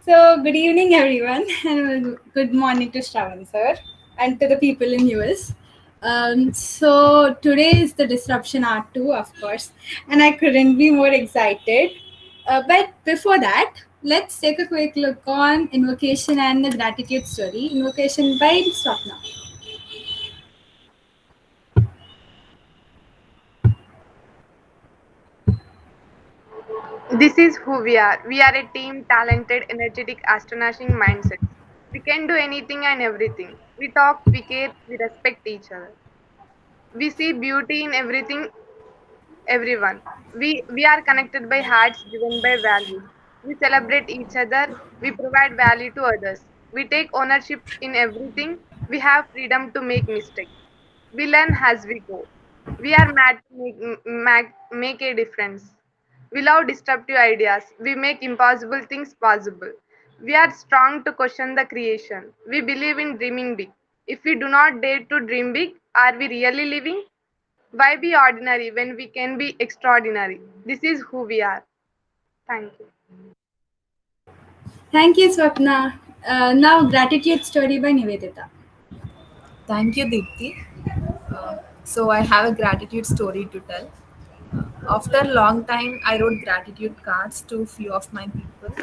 So, good evening, everyone, and good morning to Shravan sir and to the people in US. So, today is the Disruption Art 2, of course, and I couldn't be more excited. But before that, let's take a quick look on Invocation and the Gratitude Story. Invocation by Swapna. This is who we are. We are a team, talented, energetic, astonishing mindsets. We can do anything and everything. We talk, we care, we respect each other. We see beauty in everything, everyone. We are connected by hearts driven by values. We celebrate each other. We provide value to others. We take ownership in everything. We have freedom to make mistakes. We learn as we go. We are mad to make a difference. We love disruptive ideas. We make impossible things possible. We are strong to question the creation. We believe in dreaming big. If we do not dare to dream big, are we really living? Why be ordinary when we can be extraordinary? This is who we are. Thank you. Thank you, Swapna. Now, Gratitude Story by Nivedita. Thank you, Deepthi. So I have a gratitude story to tell. After a long time, I wrote gratitude cards to few of my people.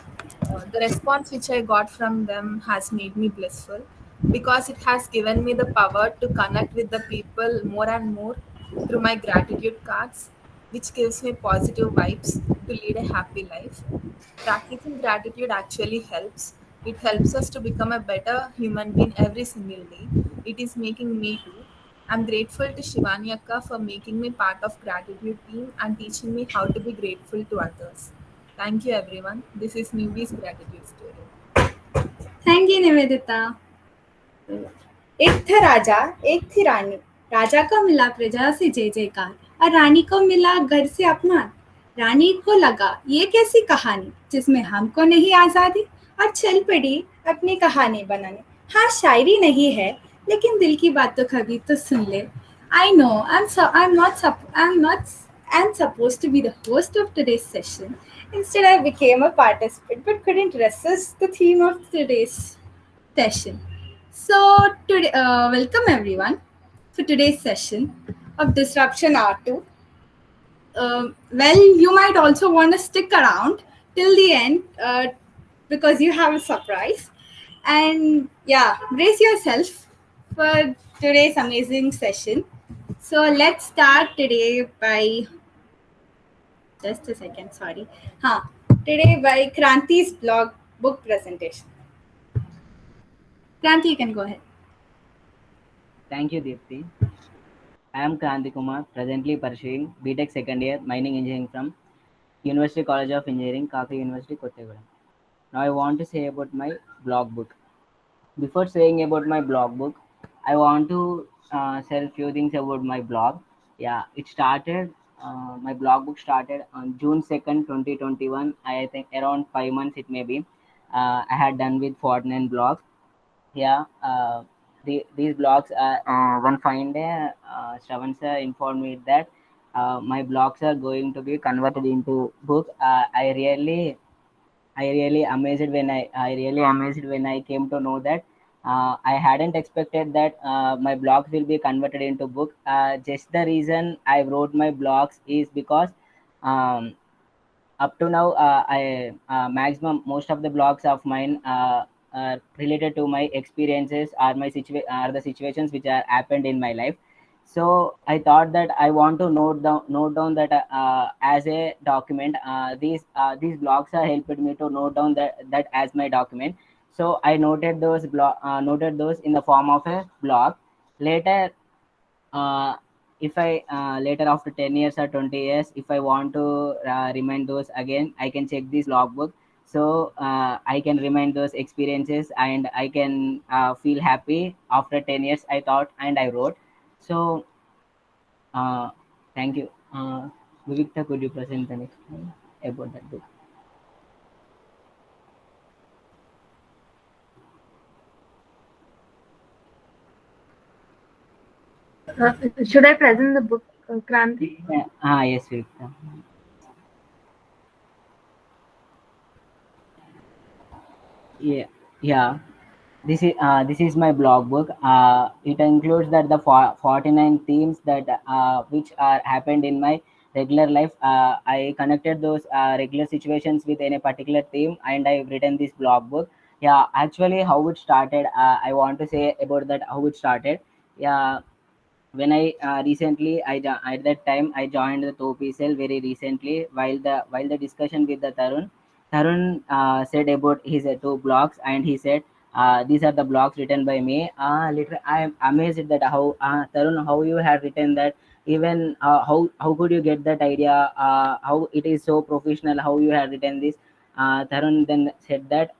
The response which I got from them has made me blissful because it has given me the power to connect with the people more and more through my gratitude cards, which gives me positive vibes to lead a happy life. Practicing gratitude actually helps. It helps us to become a better human being every single day. It is making me too. I'm grateful to Shivani Akka for making me part of gratitude team and teaching me how to be grateful to others. Thank you everyone. This is Newbie's gratitude story. Thank you, Nivedita. एक था राजा, एक थी रानी। राजा को मिला प्रजा से जय जयकार और रानी को मिला घर से अपमान। रानी को लगा ये कैसी कहानी जिसमें हमको नहीं आज़ादी और चल पड़ी अपनी कहानी बनाने। हाँ शायरी नहीं है लेकिन दिल की बात तो कभी तो सुन ले। I know I'm supposed to be the host of today's session. Instead, I became a participant but couldn't resist the theme of today's session. So, today, welcome everyone for today's session of Disruption R2. Well, you might also want to stick around till the end because you have a surprise. And yeah, brace yourself for today's amazing session. So, let's start today by just a second, sorry. Huh. Today by Kranti's blog book presentation. Kranti, you can go ahead. Thank you, Deepthi. I am Kranti Kumar, presently pursuing BTech second year mining engineering from University College of Engineering, Kaka University, Kottagudem. Now I want to say about my blog book. Before saying about my blog book, I want to say a few things about my blog. Yeah, my blog book started on June 2nd, 2021. I think around 5 months it may be. I had done with 49 blogs. Yeah, these blogs are one fine day, Shravan sir informed me that my blogs are going to be converted into book. I really amazed when I came to know that I hadn't expected that my blogs will be converted into book. Just the reason I wrote my blogs is because um, up to now I maximum most of the blogs of mine are related to my experiences or are the situations which are happened in my life. So I thought that I want to note down that as a document. These blogs are helped me to note down that as my document. So I noted those in the form of a blog. Later, uh, if I later after 10 years or 20 years, if I want to remind those again, I can check this logbook. So I can remind those experiences and I can feel happy after 10 years I thought and I wrote. So uh, thank you. Vivikta, could you present the next one about that book? Should I present the book, Kranti? Yes, Vivikta. Yeah, yeah. This is my blog book. It includes that the 49 themes that which are happened in my regular life. I connected those regular situations with any particular theme, and I've written this blog book. Yeah, actually, how it started. I want to say about that how it started. Yeah, when I recently at that time I joined the Thop very recently. While the discussion with the Tarun said about his two blogs, and he said these are the blogs written by me. Literally, I am amazed that how Tarun, how you have written that. Even how could you get that idea? How it is so professional? How you have written this? Tarun then said that,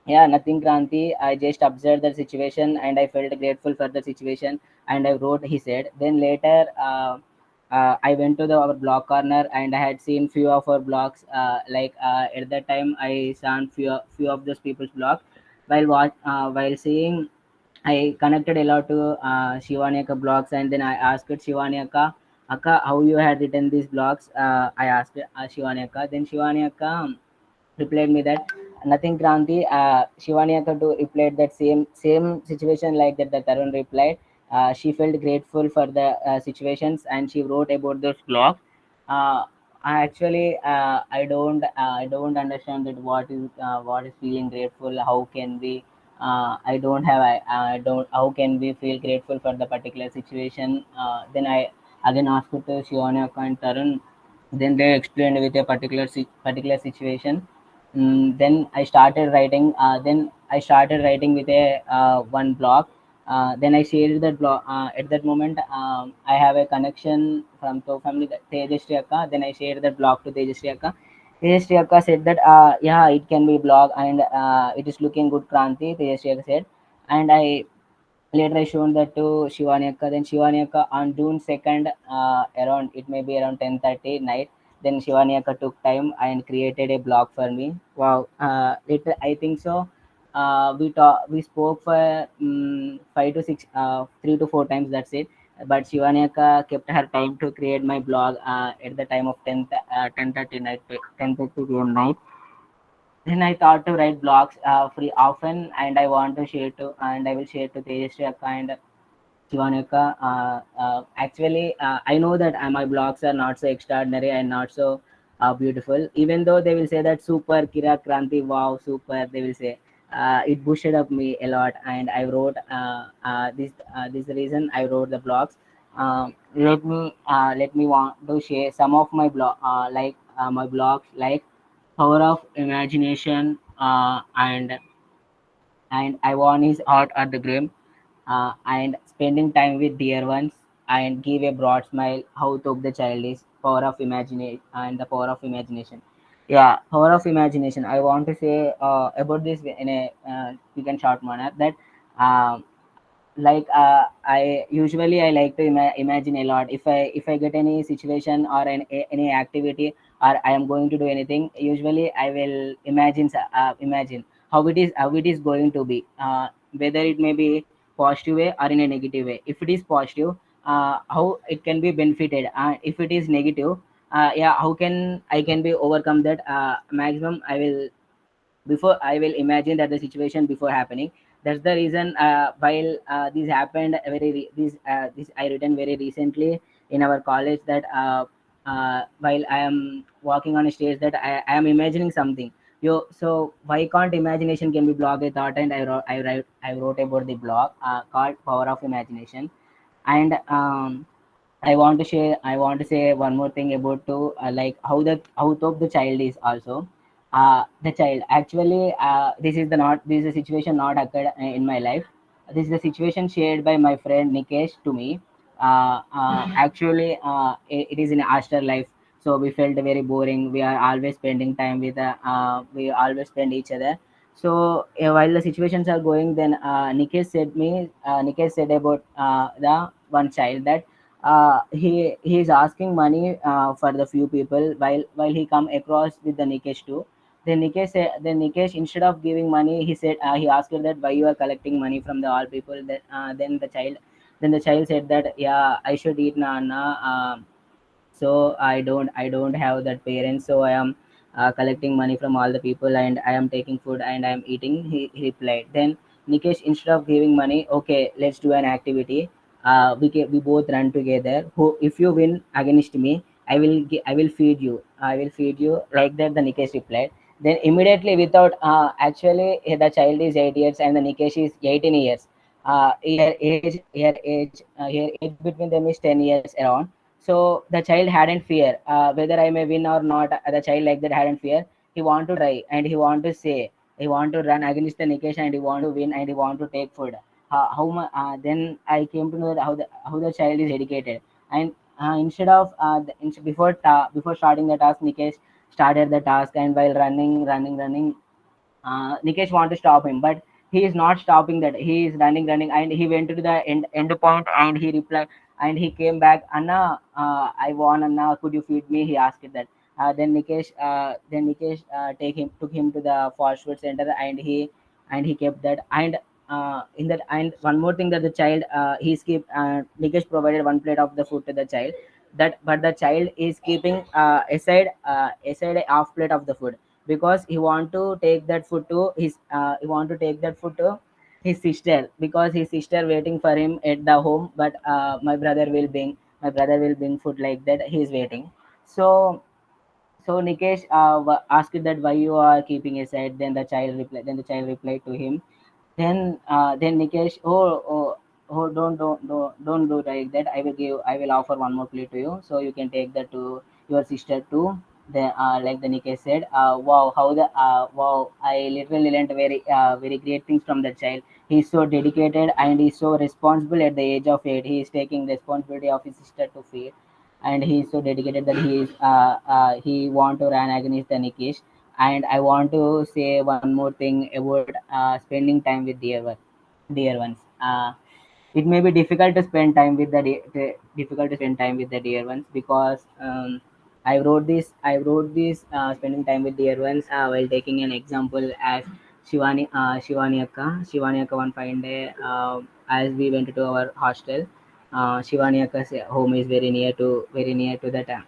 yeah, nothing, Kranti. I just observed the situation and I felt grateful for the situation and I wrote, he said. Then later, I went to our blog corner and I had seen few of our blogs. At that time, I saw few of those people's blogs. While seeing, I connected a lot to Shivani Akka blogs, and then I asked Shivani Akka, how you had written these blogs. I asked Shivani Akka. Then Shivani Akka replied me that nothing, Kranti. Shivani Akka too replied that same situation like that. The Tarun replied. She felt grateful for the situations and she wrote about those blogs. I actually I don't understand that what is feeling grateful. How can we? I don't. How can we feel grateful for the particular situation? Then I again asked to Shivani Akka and Tarun. Then they explained with a particular situation. Then I started writing with a one blog. Then I shared that blog. At that moment, I have a connection from the family, Tejasri Akka. Then I shared that blog to Tejasri Akka. Tejasri Akka said that yeah, it can be blog and it is looking good, Kranti. Tejasri Akka said, and I later I shown that to Shivani Akka. Then Shivani Akka on June 2nd, around it may be around 10:30 night. Then Shivani Akka took time and created a blog for me. Wow. Later I think so. We spoke for 5 to 6, 3 to 4 times. That's it. But Shivani Akka kept her time to create my blog at the time of 10:30 night, 10:30 p.m. night. Then I thought to write blogs free often, and I will share to Tejasri Akka and Shivaneka. Actually, I know that my blogs are not so extraordinary and not so beautiful. Even though they will say that super Kira Kranti, wow, super, they will say. It boosted up me a lot, and I wrote this. This is the reason I wrote the blogs. Let me want to share some of my my blogs, like power of imagination, and I want his art at the grim, and spending time with dear ones, and give a broad smile. How to the child is power of imagination and the power of imagination. Yeah, power of imagination. I want to say about this in a quick and short manner that. Um, I like to imagine a lot. If I get any situation or any activity, or I am going to do anything, usually I will imagine how it is going to be, whether it may be positive way or in a negative way. If it is positive, how it can be benefited, if it is negative, yeah, how can I can be overcome that. Maximum I will imagine that the situation before happening. That's the reason, while this happened this I written very recently in our college, that while I am walking on a stage, that I am imagining something. So why can't imagination can be blog, I thought, and I wrote about the blog called power of imagination. And I want to say one more thing about to like how tough the child is also. The child actually, this is a situation not occurred in my life. This is a situation shared by my friend Nikesh to me. Actually, it is in afterlife. So we felt very boring. We are always spending time with we always spend each other. So while the situations are going, then Nikesh said about the one child that he is asking money for the few people, while he come across with the Nikesh too. Then Nikesh, instead of giving money, he said, he asked her that why you are collecting money from the all people. That then the child said that, yeah, I should eat nana. So I don't have that parents, so I am collecting money from all the people, and I am taking food and I am eating. He replied. Then Nikesh, instead of giving money, okay, let's do an activity. We both run together. Who, if you win against me, I will feed you. I will feed you, like that. The Nikesh replied. Then immediately, without actually, the child is 8 years and the Nikesh is 18 years. Here age between them is 10 years around. So the child hadn't fear, whether I may win or not. The child like that hadn't fear. He want to try and he want to say, he want to run against the Nikesh and he want to win and he want to take food. How much? Then I came to know that how the child is dedicated. And instead of before starting the task, Nikesh started the task, and while running, Nikesh want to stop him, but he is not stopping that. He is running, and he went to the end point, and he replied, and he came back, Anna, I won, Anna, could you feed me? He asked that. Then Nikesh took him to the fast food center, and he kept that. And in that, and one more thing, that the child, he skipped. Nikesh provided one plate of the food to the child. That, but the child is keeping aside a half plate of the food, because he want to take that food to his sister, because his sister waiting for him at the home. But my brother will bring food, like that he is waiting. So so Nikesh asked that why you are keeping aside. Then the child replied to him. Then Nikesh, don't do like that. I will offer one more plate to you, so you can take that to your sister too. Then, like the Nikesh said, wow, I literally learned very great things from that child. He's so dedicated and he's so responsible at the age of 8. He is taking responsibility of his sister to feed, and he is so dedicated that he want to run against the Nikesh. And I want to say one more thing about spending time with dear ones. It may be difficult to spend time with difficult to spend time with the dear ones, because I wrote this spending time with dear ones while taking an example as Shivani Akka one fine day, as we went to our hostel. Shivani Akka's home is very near to that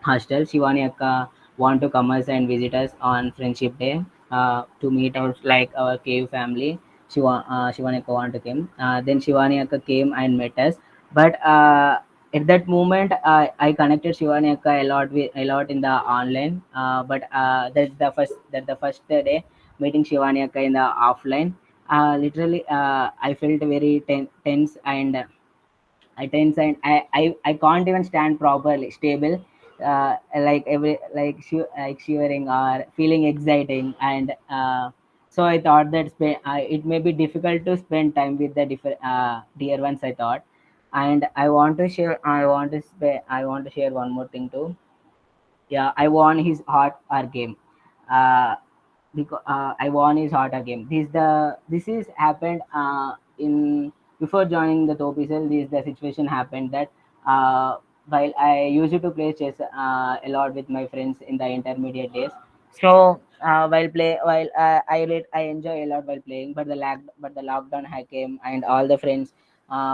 hostel. Shivani Akka want to come us and visit us on Friendship Day, to meet our, like, our cave family. Shivani Akka want to come. Then Shivani Akka came and met us. But at that moment, I connected Shivani Akka a lot in the online. But that's the first day meeting Shivani Akka in the offline. Literally, I felt very tense, and I tense, and I can't even stand properly, stable, like shivering or feeling exciting. And so I thought that it may be difficult to spend time with the dear ones, I thought. And I want to share one more thing too. Yeah, I won his heart our game. Because I won his heart game. This is happened in before joining the Thop. This the situation happened that uh, while I used to play chess a lot with my friends in the intermediate days. So I enjoy a lot while playing, but the lockdown had came, and all the friends,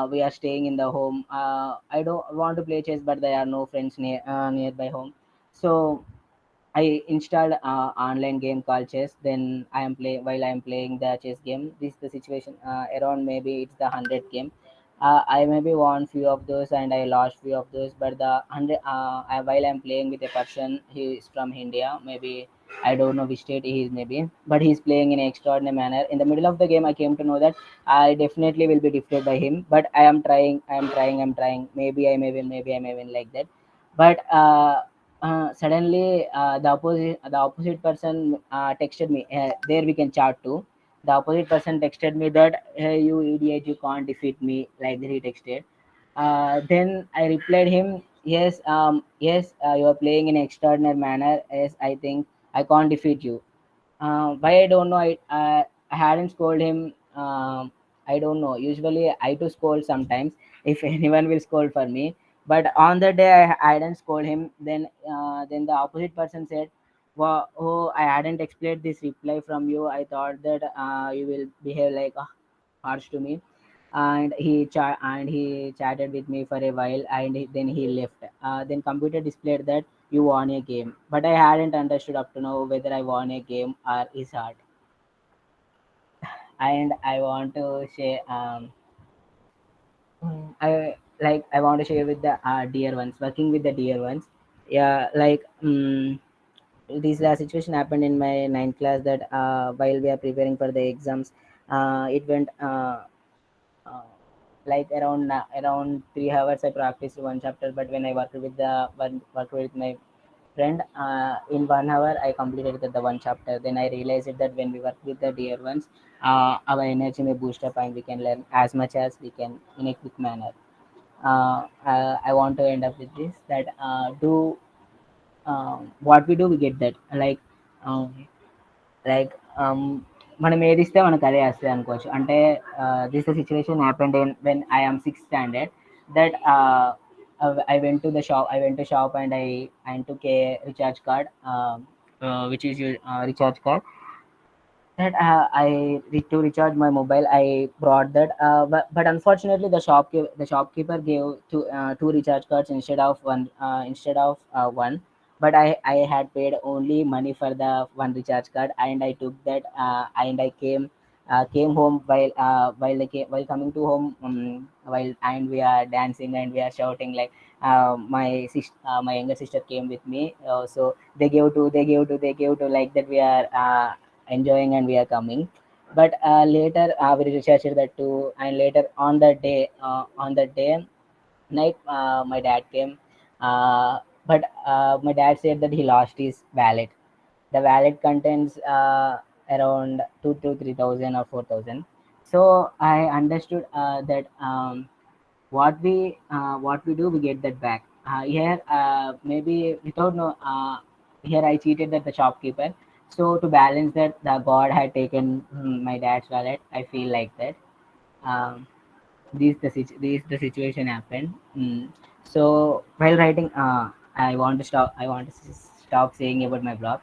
we are staying in the home. I don't want to play chess, but there are no friends nearby home. So I installed online game called chess. Then while I am playing the chess game. This is the situation. Around maybe it's the 100 game. I maybe won few of those and I lost few of those. But the hundred, while I'm playing with a person, he is from India. Maybe I don't know which state he is, maybe, but he's playing in an extraordinary manner. In the middle of the game, I came to know that I definitely will be defeated by him. But I am trying. I'm trying. Maybe I may win. Maybe I may win, like that. But suddenly the opposite person texted me. There we can chat too. The opposite person texted me that, hey, you idiot, you can't defeat me, like that he texted. Then I replied him, yes, yes, you are playing in extraordinary manner. Yes, I think I can't defeat you. Why I don't know. I hadn't scolded him. I don't know. Usually I to scold sometimes if anyone will scold for me. But on that day I didn't scold him. Then the opposite person said, "Wow, oh, I hadn't expected this reply from you. I thought that you will behave like harsh to me." And he chatted with me for a while, and then he left. Then computer displayed that. you won a game. But I hadn't understood up to now whether I won a game or is hard. And I want to share. I want to share with the dear ones, working with the dear ones. Yeah, this situation happened in my ninth class that while we are preparing for the exams, it went uh, around 3 hours I practiced one chapter, but when I worked with my friend, in 1 hour I completed the one chapter. Then I realized that when we work with the dear ones, our energy may boost up and we can learn as much as we can in a quick manner. I want to end up with this that what we do we get that um, like మనం ఏదిస్తే మనకు అదే వస్తుంది అనుకోవచ్చు అంటే this the situation happened in when I am sixth standard that I went to shop and I took a recharge card, which is your recharge card that to recharge my mobile I brought that, but unfortunately the shopkeeper gave two recharge cards instead of one. But I had paid only money for the one recharge card, and I took that, and I came home while coming to home, while and we are dancing and we are shouting like, my younger sister came with me, so they gave to like that we are enjoying and we are coming. But later we researched that too, and later on that day night, my dad came, but my dad said that he lost his wallet. The wallet contains around 2 to 3,000 or 4,000. So I understood that what we do we get that back. Here maybe without no here I cheated that the shopkeeper. So to balance that, the god had taken my dad's wallet. I feel like that. um, this the situation happened. So while writing, I want to stop saying about my blog.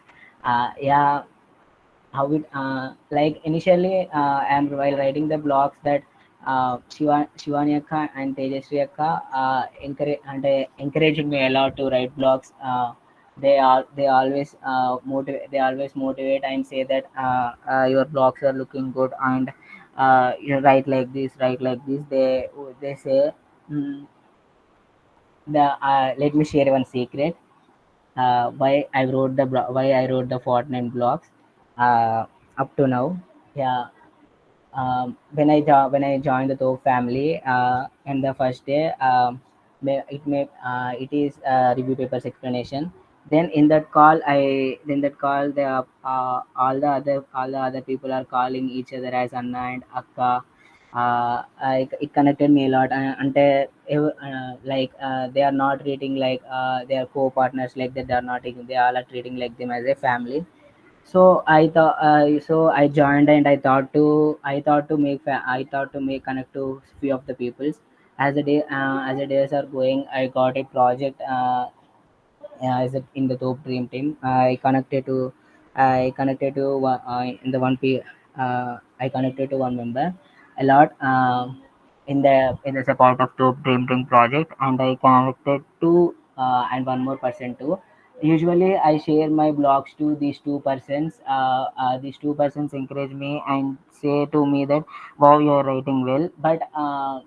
Yeah, how it like initially, and while writing the blogs that Shivani Akka and Tejasri Akka encouraging me a lot to write blogs. They always motivate and say that your blogs are looking good, and you write like this. They say, mm, let me share one secret. Why I wrote the Fortnite blogs up to now. Yeah, when I joined the Thop family, and the first day, it is review papers explanation. Then in that call, all the other people are calling each other as Anna and Akka. It connected me a lot. They are not treating like they are co-partners like that. They are not taking. They all are treating like them as a family. So I joined, and I thought to make connect to few of the peoples. As the days are going, I got a project, in the Top Dream Team. I connected to in the one p I connected to one member a lot, in the support of Top Dream Team project, and I connected to and one more person too. Usually I share my blogs to these two persons. These two persons encourage me and say to me that wow, you are writing well. But uh,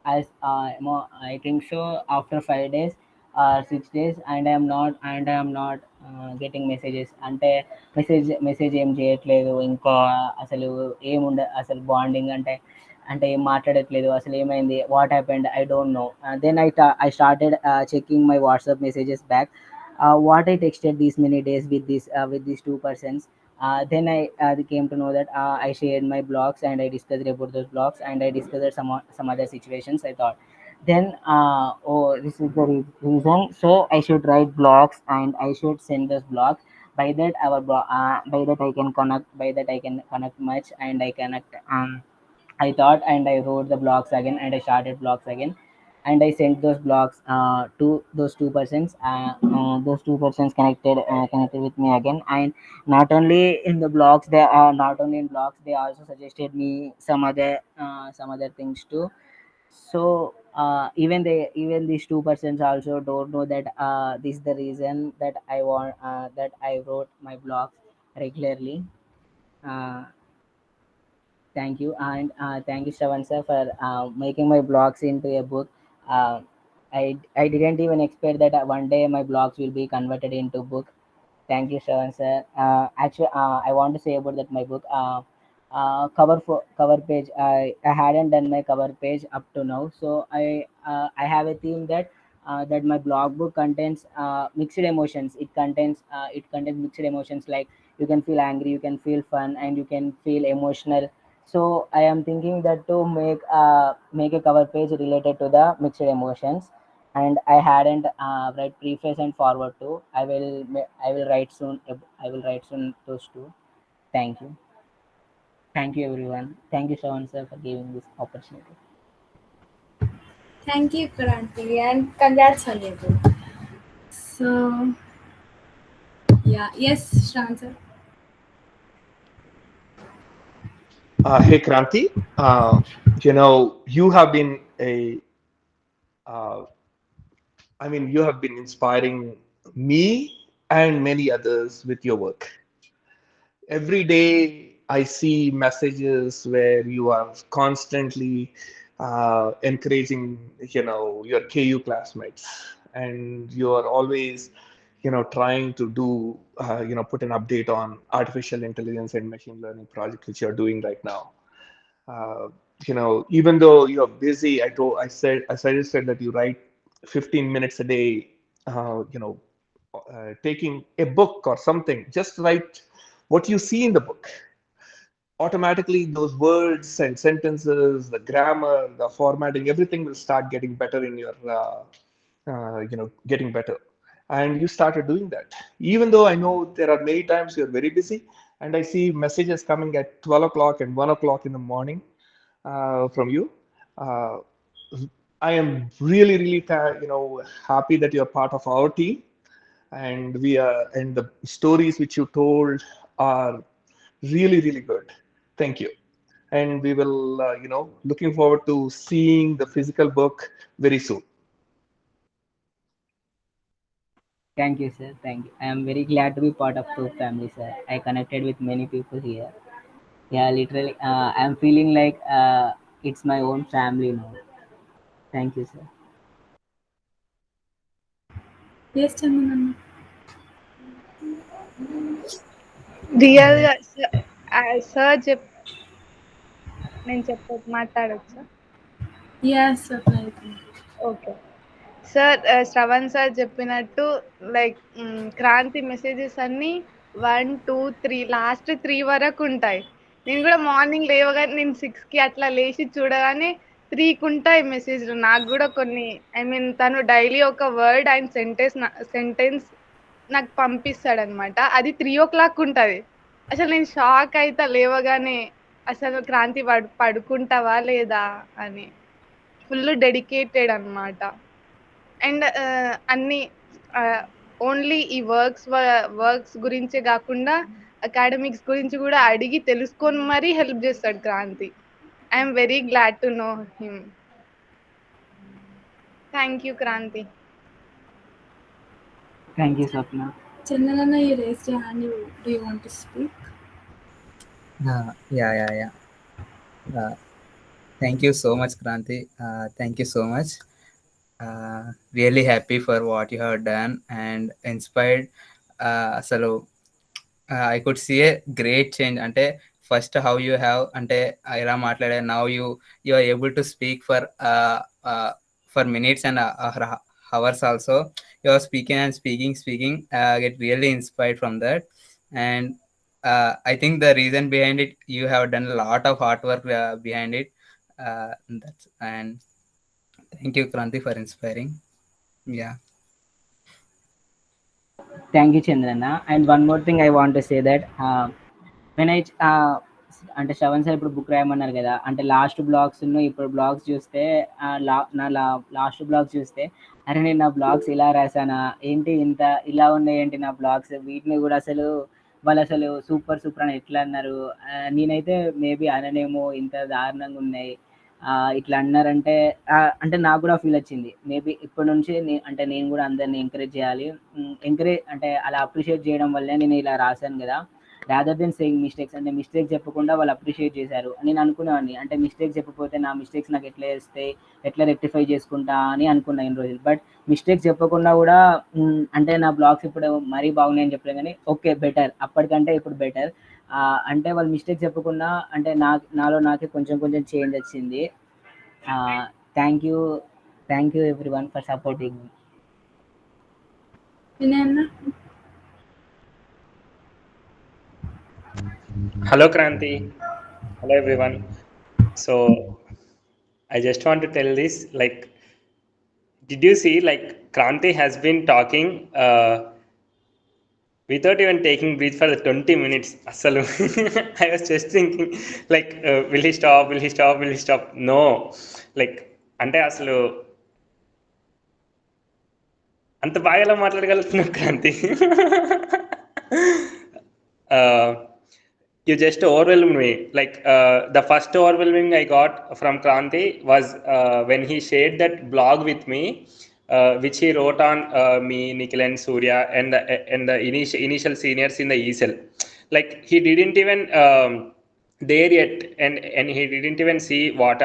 as I think so after 5 days or 6 days, and I am not getting messages. అంటే message ఏం చేయట్లేదు ఇంకా. అసలు ఏముండ అసలు bonding అంటే ఏం మాట్లాడట్లేదు. అసలు ఏమైంది, what happened, I don't know. దెన్ I started checking my WhatsApp messages back, what I texted these many days with these two persons. Then I came to know that I shared my blogs, and I discussed about those blogs, and I discussed some other situations. I thought, then oh, this is the reason. So I should write blogs, and I should send those blogs. By that I can connect. By that I can connect much, and I connect. I thought, and I wrote the blogs again, and I started blogs again, and I sent those blogs to those two persons. Those two persons connected with me again, and not only in blogs, they also suggested me some other things too. So Even these two persons also don't know that this is the reason that I wrote my blogs regularly. uh, Thank you, and thank you, Shravan sir, for making my blogs into a book. uh, I didn't even expect that one day my blogs will be converted into book. Thank you, Shawan sir. Actually, I want to say about that my book. Cover page. I hadn't done my cover page up to now, so I have a theme that my blog book contains mixed emotions. It contains mixed emotions, like you can feel angry, you can feel fun, and you can feel emotional. So I am thinking that to make a cover page related to the mixed emotions, and I hadn't write preface and forward too. I will write soon. I will write soon those two. Thank you. Thank you, everyone. Thank you, Shawan sir, for giving this opportunity. Thank you, Kranti, and congrats on your book. So, yeah, yes, Shravan. Hey, Kranti. You have been uh, you have been inspiring me and many others with your work. Every day I see messages where you are constantly encouraging, your KU classmates, and you are always, trying to put an update on artificial intelligence and machine learning project which you're doing right now. uh, Even though you're busy, I suggested that you write 15 minutes a day. Taking a book or something, just write what you see in the book. Automatically, those words and sentences, the grammar, the formatting, everything will start getting better in your, getting better. And you started doing that. Even though I know there are many times you're very busy, and I see messages coming at 12 o'clock and 1 o'clock in the morning from you. Uh, I am really, really, happy that you're part of our team, and the stories which you told are really, really good. Thank you. And we will, looking forward to seeing the physical book very soon. Thank you, sir. Thank you. I am very glad to be part of Thop family, sir. I connected with many people here. Yeah, literally, I am feeling like it's my own family now. Thank you, sir. Yes, Chandanana. రియల్‌గా sir నేను మాట్లాడొచ్చా? Yes, Swapna. Okay. Sir Shravan sir చెప్పినట్టు like Kranti messages అన్నీ 1, 2, 3 last 3 వరకుంటాయి. నేను గూడా morning లేవగానే నేను 6కి అట్లా లేచి చూడగానే 3కి ఉంటాయి మెసేజ్‌లు. నాకు గూడా కొన్ని తను డైలీ ఒక వర్డ్ అండ్ సెంటెన్స్ నాకు పంపిస్తాడనమాట. అది 3:00 ఉంటది. అసలు నేను షాక్ అయితా లేవగానే. అసలు క్రాంతి పడుకుంటావా లేదా అని. ఫుల్ డెడికేటెడ్ అన్నమాట. అండ్ అన్ని ఓన్లీ ఈ వర్క్స్ గురించే కాకుండా అకాడమిక్స్ గురించి కూడా అడిగి తెలుసుకొని మరీ హెల్ప్ చేస్తాడు Kranthi. I'm very glad to know him. Thank you Kranthi. Thank you, Swapna. Chandanana, you raised your hand. Do you want to speak? Yeah, yeah, yeah. Thank you so much, Kranti. Thank you so much. Really happy for what you have done and inspired. So I could see a great change. అంటే first how you have అంటే ఇలా మాట్లాడే now you are able to speak for minutes and hours also. You are speaking and speaking. Get really inspired from that. And I think the reason behind it, you have done a lot of hard work behind it. And thank you, Kranti, for inspiring. Yeah. Thank you, Chandrana. And one more thing I want to say that when I అంటే Shravan sir ఇప్పుడు book రాయమన్నారు కదా, అంటే last blogs ఇప్పుడు blogs చూస్తే last blogs చూస్తే అరే నేను నా బ్లాగ్స్ ఇలా రాసానా ఏంటి, ఇంత ఇలా ఉన్నాయి ఏంటి నా బ్లాగ్స్, వీటిని కూడా అసలు వాళ్ళు అసలు సూపర్ సూపర్ అని ఎట్లా అన్నారు. నేనైతే మేబీ అననేమో ఇంత దారుణంగా ఉన్నాయి. ఇట్లా అన్నారంటే అంటే నాకు కూడా ఫీల్ వచ్చింది. మేబీ ఇప్పటి నుంచి అంటే నేను కూడా అందరిని ఎంకరేజ్ చేయాలి. ఎంకరేజ్ అంటే అలా అప్రిషియేట్ చేయడం వల్లే నేను ఇలా రాశాను కదా, రాదర్ దెన్ సేయింగ్ మిస్టేక్స్, అంటే మిస్టేక్ చెప్పకుండా వాళ్ళు అప్రిషియేట్ చేశారు నేను అనుకునేవాడిని. అంటే మిస్టేక్ చెప్పకపోతే నా మిస్టేక్స్ నాకు ఎట్లా వేస్తాయి, ఎట్లా రెక్టిఫై చేసుకుంటా అని అనుకున్నా ఇన్ని రోజులు. బట్ మిస్టేక్స్ చెప్పకుండా కూడా అంటే నా బ్లాగ్స్ ఇప్పుడు మరీ బాగున్నాయని చెప్పలేదు కానీ ఓకే బెటర్, అప్పటికంటే ఇప్పుడు బెటర్. అంటే వాళ్ళు మిస్టేక్ చెప్పకుండా అంటే నాలో నాకే కొంచెం కొంచెం చేంజ్ వచ్చింది. Thank you, thank you everyone for supporting me. Vinay అన్న. Hello, Kranti. Hello, everyone. So, I just want to tell this. Like, did you see? Like, Kranti has been talking without even taking breath for the 20 minutes. Asalu. I was just thinking, like, will he stop? Will he stop? Will he stop? No. Like, అంటే అసలు అంత బాగా ఎలా మాట్లాడగలుగుతున్నావు Kranti? You just overwhelmed me. Like the first overwhelming I got from Kranti was when he shared that blog with me, which he wrote on me, Nikhil and Surya, and the initial seniors in the ESL. Like he didn't even there yet, and he didn't even see what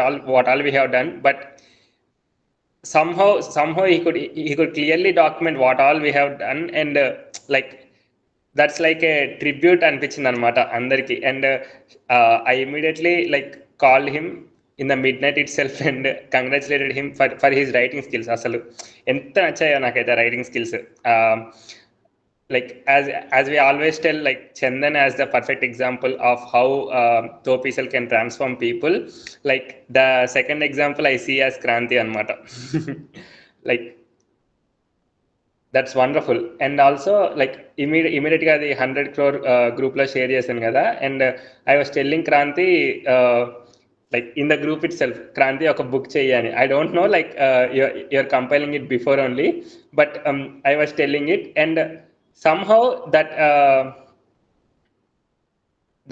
all we have done, but somehow he could clearly document what all we have done, and like that's like a tribute అనిపించింది అనమాట అందరికి. And I immediately like called him in the mid night it self and congratulated him for his writing skills. అసలు ఎంత నచ్చాయో నాకైతే writing skills. Like as we always tell, like Chandan as the perfect example of how Topisal can transform people. Like the second example I see as Kranti anmata. Like that's wonderful. And also like immediately the 100 crore group lo share చేశాను కదా. And I was telling Kranti like in the group itself, Kranti oka book cheyani. I don't know, like you're compiling it before only, but I was telling it, and somehow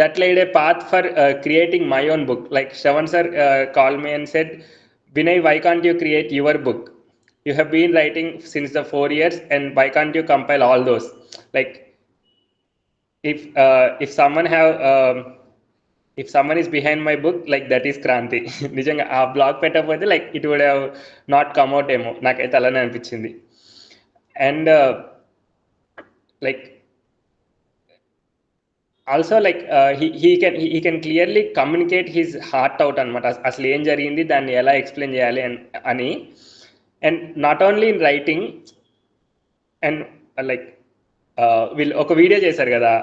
that laid a path for creating my own book. Like Shravan sir called me and said, Vinay, why can't you create your book? You have been writing since the 4 years, and why can't you compile all those? Like if someone have if someone is behind my book, like that is Kranti. నిజంగా ఆ blog పెట్టకపోతే like it would have not come out ఏమో, నాకైతే అలానే అనిపించింది. And like also like he can clearly communicate his heart out అనమాట. అసలు ఏం జరిగింది, దాన్ని ఎలా ఎక్స్ప్లెయిన్ చేయాలి అని. And not only in writing, and like వీళ్ళు ఒక వీడియో చేశారు కదా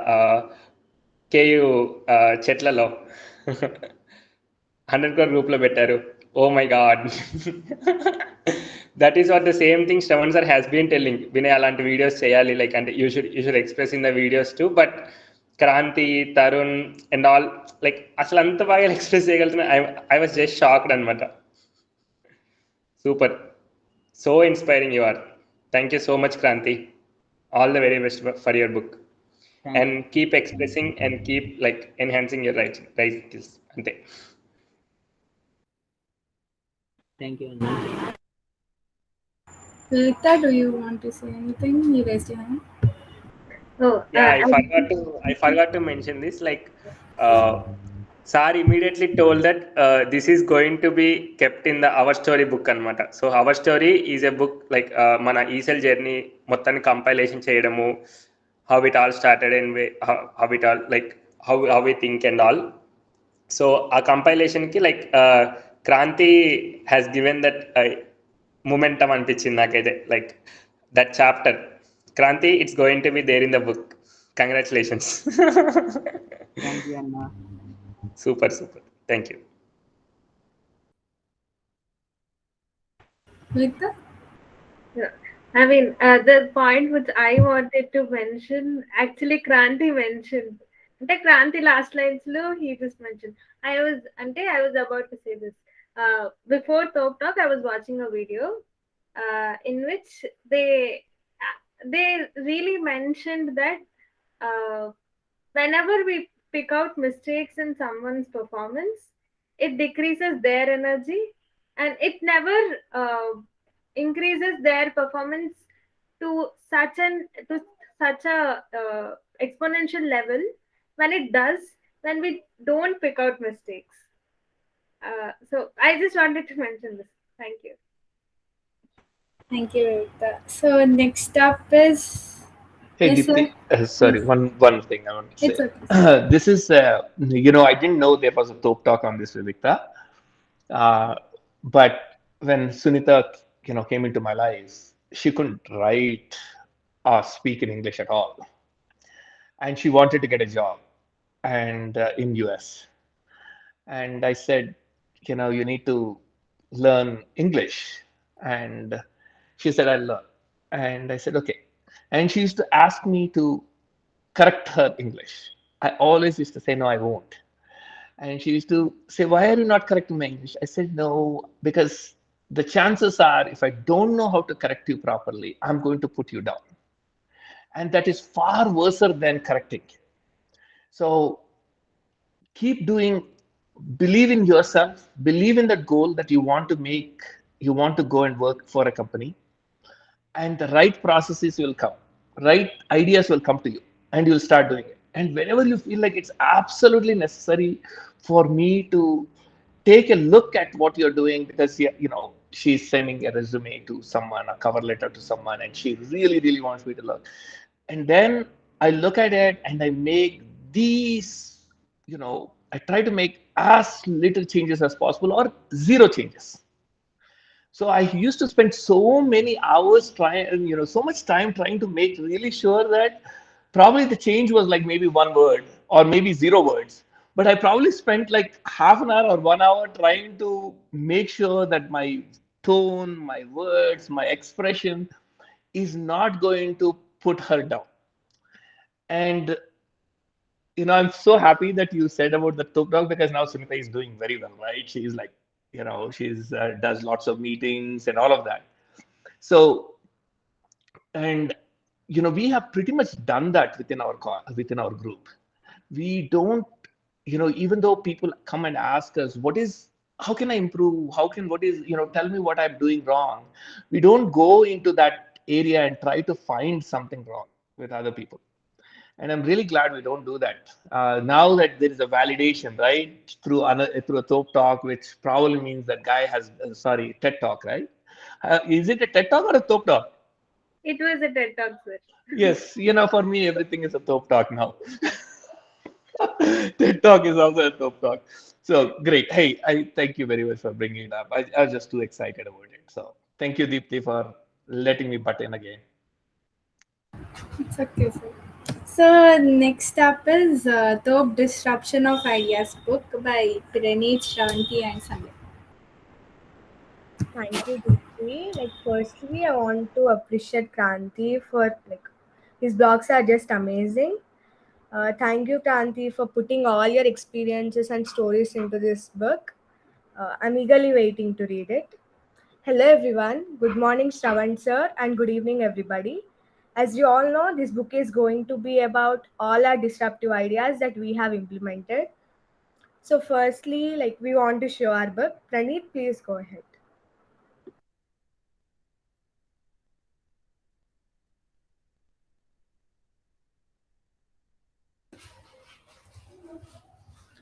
కేయు చెట్లలో 100 crore గ్రూప్లో పెట్టారు. Oh my god, that is what the same thing Shravan sir has been telling. Vinay అలాంటి వీడియోస్ చేయాలి, లైక్ అంటే you should express in the videos too. But Kranti, Tarun and all like అసలు అంత బాగా ఎక్స్ప్రెస్ చేయగలుగుతున్నా. ఐ వాజ్ జస్ట్ షాక్డ్ అనమాట. Super, so inspiring you are. Thank you so much Kranti. All the very best for your book. And keep expressing and keep like enhancing your writing skills. Ante. Thank you అన్న. Lita, do you want to say anything? You raised your hand. Oh, Yeah, I forgot to mention this. Like, Sir immediately told that this is going to be kept in the Our Story book anamata. So Our Story is a book like mana ESL journey మొత్తాన్ని compilation చేయడము, how it all started and how it all like how we think and all. So ఆ compilation కి like Kranti has given that momentum అనిపించింది నాకైతే. Like that chapter, Kranti, it's going to be there in the book. Congratulations. Thank you అన్న. Super. Thank you. Lita? yeah. I mean, the point which I wanted to mention, actually Kranti mentioned. Ante Kranti last lines lo he just mentioned. I was about to say this. Before Thop Talk, I was watching a video in which they really mentioned that whenever we pick out mistakes in someone's performance, it decreases their energy, and it never increases their performance to such a exponential level. When it does, when we don't pick out mistakes. So I just wanted to mention this. Thank you. Thank you, Viveka. So next up is Hey yes, sir. Deepti, Yes, sorry, one thing I want to it's say. okay. This is, I didn't know there was a Thop talk on this, Viveka. Uh, but when Sunita, came into my life, she couldn't write or speak in English at all, and she wanted to get a job, and in US. And I said, you need to learn English, and she said, I'll learn, and I said, okay. And she used to ask me to correct her English. I always used to say, no, I won't. And she used to say, why are you not correcting my English? I said, no, because the chances are, if I don't know how to correct you properly, I'm going to put you down. And that is far worse than correcting. So keep doing, believe in yourself, believe in that goal that you want to make, you want to go and work for a company, and the right processes will come, right ideas will come to you, and you'll start doing it. And whenever you feel like it's absolutely necessary for me to take a look at what you're doing, because yeah, she's sending a resume to someone, a cover letter to someone, and she really really wants me to look, and then I look at it and I make these, I try to make as little changes as possible or zero changes. So I used to spend so many hours trying, so much time trying to make really sure that probably the change was like maybe one word or maybe zero words. But I probably spent like half an hour or 1 hour trying to make sure that my tone, my words, my expression is not going to put her down. And I'm so happy that you said about the Tuk Dog, because now Sunita is doing very well, right? She's like, she's does lots of meetings and all of that. So, and we have pretty much done that within our group. We don't, even though people come and ask us, how can I improve? Tell me what I'm doing wrong. We don't go into that area and try to find something wrong with other people. And I'm really glad we don't do that. Now that there is a validation, right, through a Thop talk, which probably means that guy has, sorry, TED talk, right? Is it a TED talk or a Thop talk? It was a TED talk, sir. Yes, for me, everything is a Thop talk now. TED talk is also a Thop talk. So great. Hey, I thank you very much for bringing it up. I was just too excited about it. So thank you, Deepti, for letting me butt in again. It's okay, sir. So next up is The Disruption of Ideas book by Praneet, Shravanti and Sanjay. Thank you, Deepti. Firstly, I want to appreciate Kranti for his blogs are just amazing. Thank you, Kranti, for putting all your experiences and stories into this book. I'm eagerly waiting to read it. Hello, everyone. Good morning, Shravan sir, and good evening, everybody. As you all know, this book is going to be about all our disruptive ideas that we have implemented. So, firstly, we want to show our book. Praneet, please go ahead.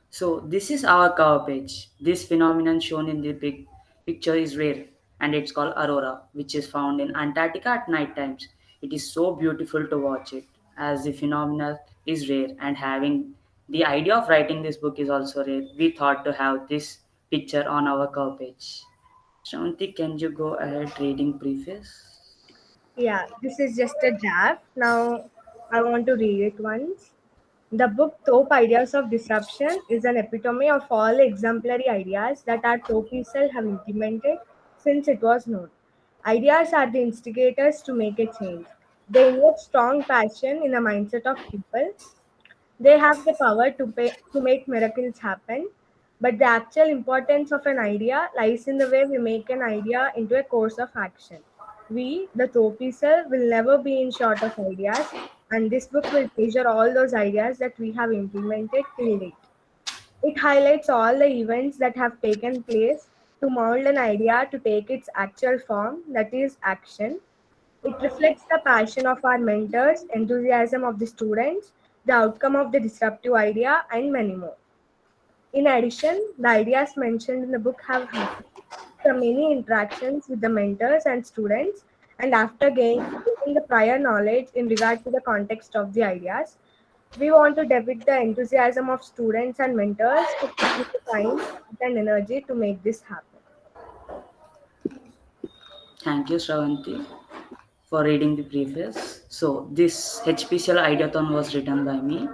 So this is our cover page. This phenomenon shown in the big picture is rare and it's called aurora, which is found in Antarctica at night times. It is so beautiful to watch it as the phenomenon is rare and having the idea of writing this book is also rare. We thought to have this picture on our cover page. Shanti, can you go ahead reading preface? Yeah, this is just a draft. Now, I want to read it once. The book Top Ideas of Disruption is an epitome of all the exemplary ideas that our Top people have implemented since it was known. Ideas are the instigators to make a change. They invoke strong passion in the mindset of people. They have the power to make miracles happen, but the actual importance of an idea lies in the way we make an idea into a course of action. We, the Thopisel, will never be in short of ideas, and this book will treasure all those ideas that we have implemented till date. It highlights all the events that have taken place to mold an idea to take its actual form, that is, action. It reflects the passion of our mentors, enthusiasm of the students, the outcome of the disruptive idea, and many more. In addition, the ideas mentioned in the book have happened from many interactions with the mentors and students, and after gaining the prior knowledge in regard to the context of the ideas, we want to depict the enthusiasm of students and mentors to put in the time and energy to make this happen. Thank you, Shravanti, for reading the preface. So, this HPCL Ideathon was written by me,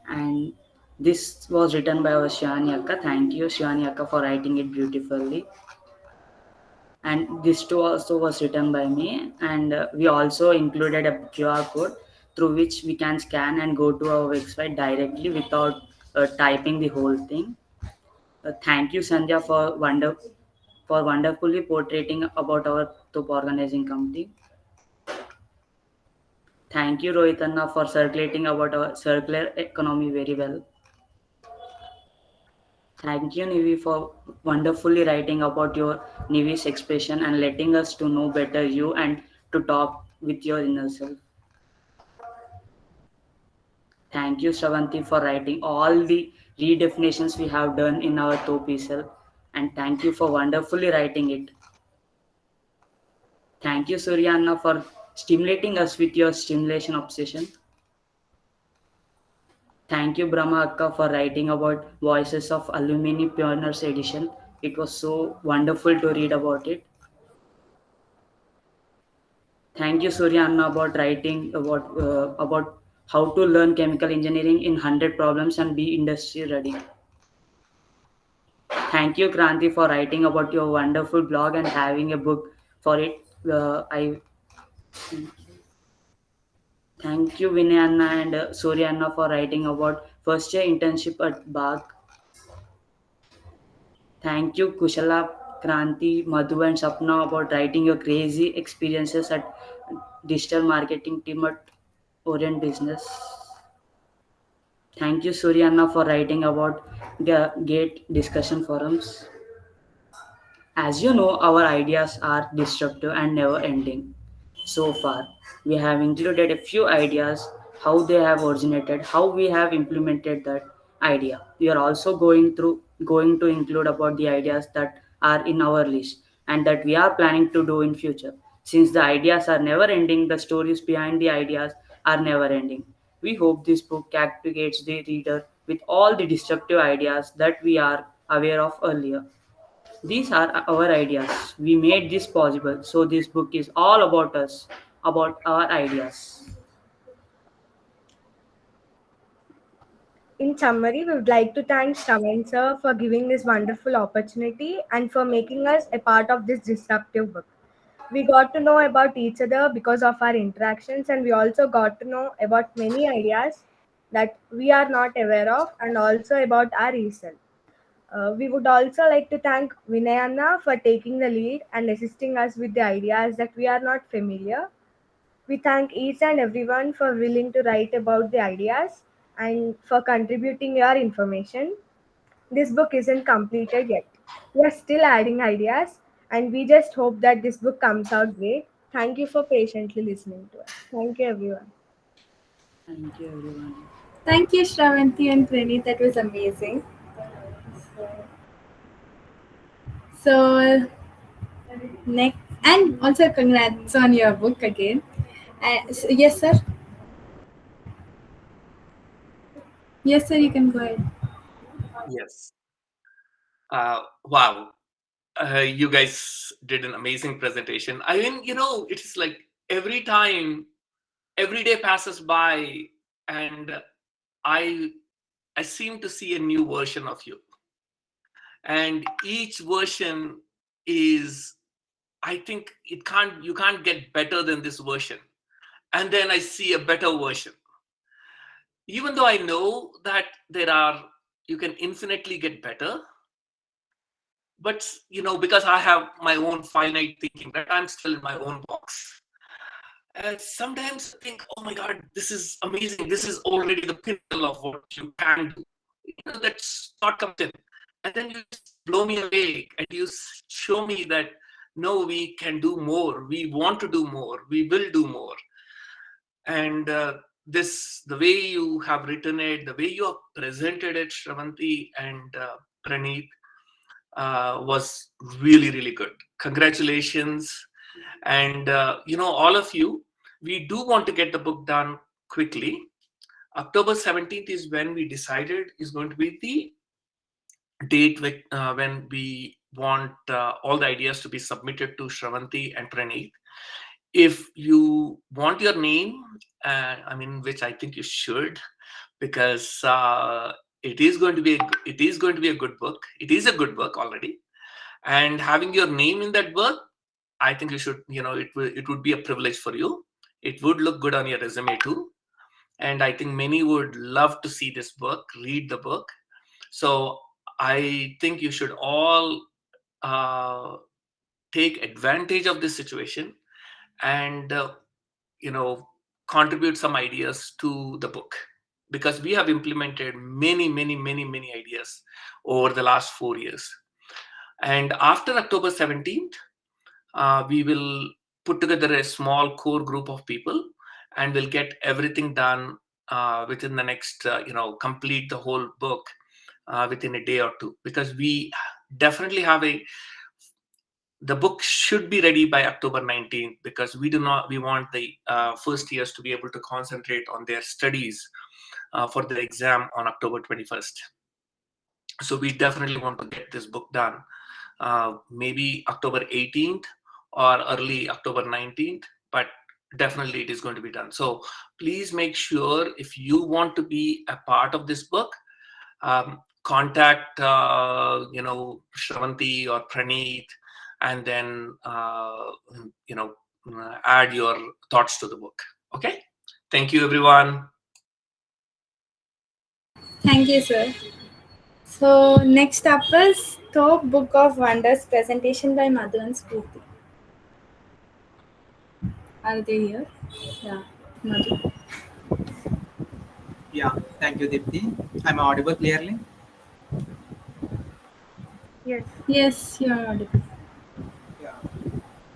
and this was written by our Shivani Akka. Thank you, Shivani Akka, for writing it beautifully. And this too also was written by me, and we also included a QR code through which we can scan and go to our website directly without typing the whole thing. Thank you, Sandhya, for wonderfully portraying about our top organizing committee. Thank you, Rohit Anna, for circulating about our circular economy very well. Thank you, Nivi, for wonderfully writing about your Nivi's expression and letting us to know better you and to talk with your inner self. Thank you, Shravanti, for writing all the redefinitions we have done in our Topisel, and thank you for wonderfully writing it. Thank you, Suryanna, for stimulating us with your stimulation obsession. Thank you, Brahma Akka, for writing about Voices of Alumni Pioneers Edition. It was so wonderful to read about it. Thank you, Suryanna, about writing about how to learn chemical engineering in 100 problems and be industry ready. Thank you, Kranti, for writing about your wonderful blog and having a book for it. I thank you, Vinay and Surya Anna, for writing about first year internship at BAG. Thank you, Kushala, Kranti, Madhu, and Sapna, about writing your crazy experiences at digital marketing team at Orient Business. Thank you, Surya Anna, for writing about the GATE discussion forums. As you know, our ideas are disruptive and never ending. So far, we have included a few ideas, how they have originated, how we have implemented that idea. We are also going to include about the ideas that are in our list and that we are planning to do in future. Since the ideas are never ending, the stories behind the ideas are never ending. We hope this book captivates the reader with all the disruptive ideas that we are aware of earlier. These are our ideas. We made this possible. So, this book is all about us, about our ideas. In summary, we would like to thank Shravan sir for giving this wonderful opportunity and for making us a part of this disruptive book. We got to know about each other because of our interactions, and we also got to know about many ideas that we are not aware of and also about our research. We would also like to thank Vinayana for taking the lead and assisting us with the ideas that we are not familiar. We thank each and everyone for willing to write about the ideas and for contributing your information. This book isn't completed yet. We are still adding ideas, and we just hope that this book comes out great. Thank you for patiently listening to us. Thank you, everyone. Thank you, everyone. Thank you, Shravanti and Pranit. That was amazing. So, next, and also congrats on your book again. Yes, sir. Yes, sir. You can go ahead. Yes. Wow. You guys did an amazing presentation. I mean, it's like every time, every day passes by, and I I seem to see a new version of you, and each version is, I think you can't get better than this version, and then I see a better version. Even though I know that you can infinitely get better, but because I have my own finite thinking, that I'm still in my own box. And sometimes I think, oh my god, this is amazing, this is already the pinnacle of what you can do. that thought comes in, and then you just blow me away and you show me that no, we can do more, we want to do more, we will do more. And this, the way you have written it, the way you have presented it, Shravanti and Praneeth, was really, really good. Congratulations. And all of you, we do want to get the book done quickly. October 17th is when we decided is going to be the date when we want all the ideas to be submitted to Shravanti and Praneeth. If you want your name, which I think you should, because it is going to be a good book. It is a good book already, and having your name in that book, I think you should. It would be a privilege for you. It would look good on your resume too, and I think many would love to see this book, read the book. So I think you should all uh, take advantage of this situation and you know contribute some ideas to the book, because we have implemented many ideas over the last 4 years. And after October 17th, we will put together a small core group of people, and we'll get everything done within the next complete the whole book within a day or two, because we definitely have a the book should be ready by October 19th, because we want the first years to be able to concentrate on their studies for the exam on October 21st. So we definitely want to get this book done maybe October 18th or early October 19th, but definitely it is going to be done. So please make sure, if you want to be a part of this book, contact Shravanti or Praneeth, and then add your thoughts to the book. Okay, thank you everyone. Thank you, sir. So next up is Thop Book of Wonders presentation by Madhu and Spurti. Are they here? Yeah, Madhu. Yeah, thank you, Dipti. I'm audible clearly. Yes. Yes, you are audible. Yeah.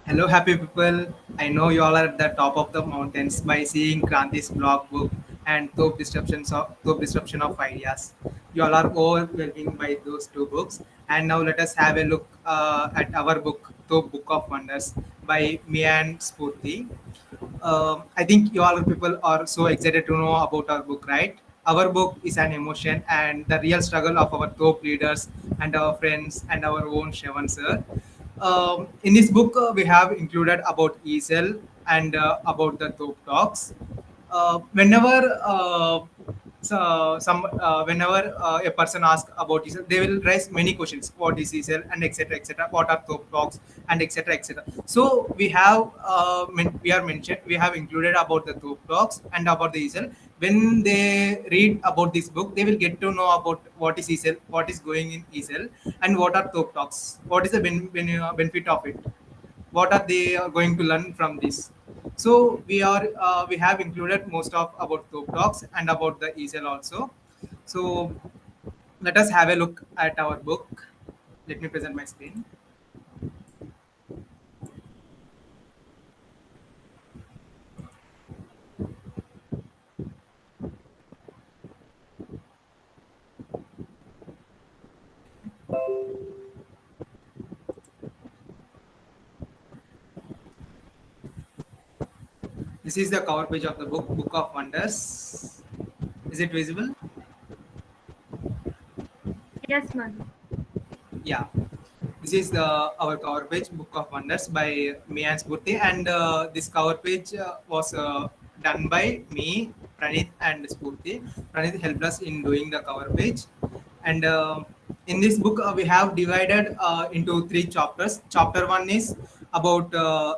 Hello, happy people. I know you all are at the top of the mountains by seeing Kranti's blog book and Top Disruption of Ideas. You all are overwhelming by those two books. And now let us have a look at our book, Top Book of Wonders by me and Spurti. I think you all people are so excited to know about our book, right? Our book is an emotion and the real struggle of our top leaders and our friends and our own Shevan sir. In this book, we have included about ESL and about the top talks. Whenever whenever a person asks about ESL, they will raise many questions. What is ESL and etc. etc. What are top talks and etc. etc. So we have we have included about the top talks and about the ESL. When they read about this book, they will get to know about what is ESL, what is going in ESL, and what are top talks. What is the benefit of it? What are they going to learn from this? So we have included most of about top talks and about the ESL also. So let us have a look at our book. Let me present my screen. This is the cover page of the book, Book of Wonders. Is it visible? Yes, Madhu. Yeah. This is the our cover page, Book of Wonders by me and Spurti, and this cover page was done by me, Pranith, and Spurti. Pranith helped us in doing the cover page, and in this book we have divided into three chapters. Chapter one is about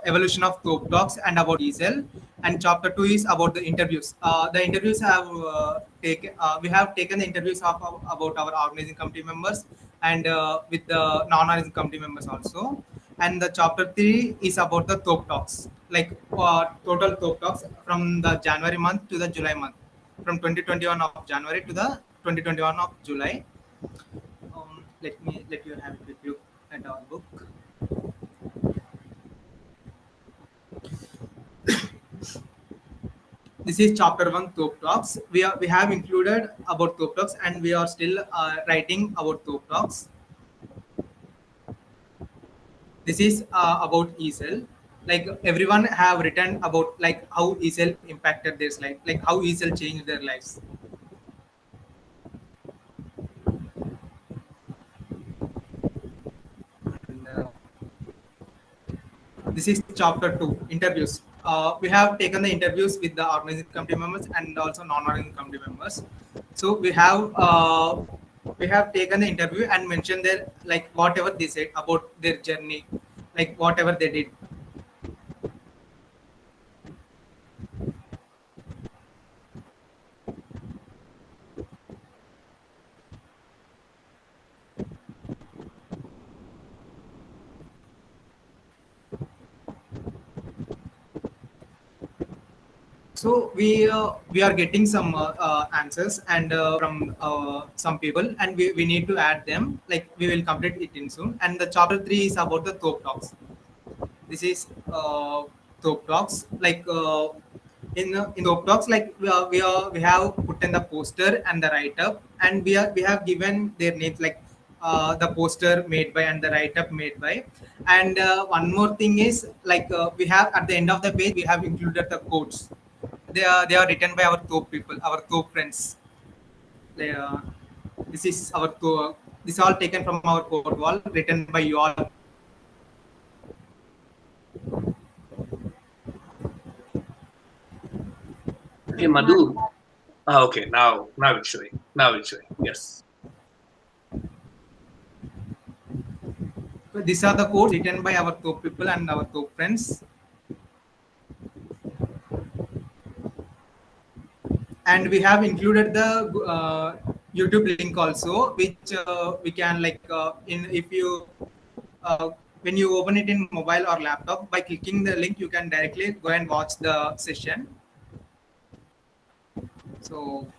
evolution of top dogs and about ESL, and chapter two is about the interviews. The interviews have taken we have taken the interviews of about our organizing committee members and with the non-organizing committee members also. And the chapter three is about the top talks, like total top talks from the January month to the July month, from 2021 of January to the 2021 of July. Let you have it with you at our book. This is chapter one, Thop Talks. We have included about Thop Talks, and we are still writing about Thop Talks. This is about ESL. Like everyone have written about like how ESL impacted their life, like how ESL changed their lives. And this is chapter two, interviews. We have taken the interviews with the organizing committee members and also non-organizing committee members. So we have taken the interview and mentioned their like whatever they said about their journey, like whatever they did. So we are getting some answers and from some people, and we need to add them. Like we will complete it in soon. And the chapter three is about the Thop Talks. This is Thop Talks. Like in Thop Talks, like we have put in the poster and the write up, and we have given their names like the poster made by and the write up made by. And one more thing is like we have at the end of the page we have included the quotes. They are written by our Thop people, our Thop friends. They, this is our this is all taken from our code wall, written by you all. Okay, Madhu. Okay, now it's showing. Now it's showing. Yes. So these are the codes written by our Thop people and our Thop friends. And we have included the YouTube link also, which we can like in if you when you open it in mobile or laptop, by clicking the link you can directly go and watch the session. So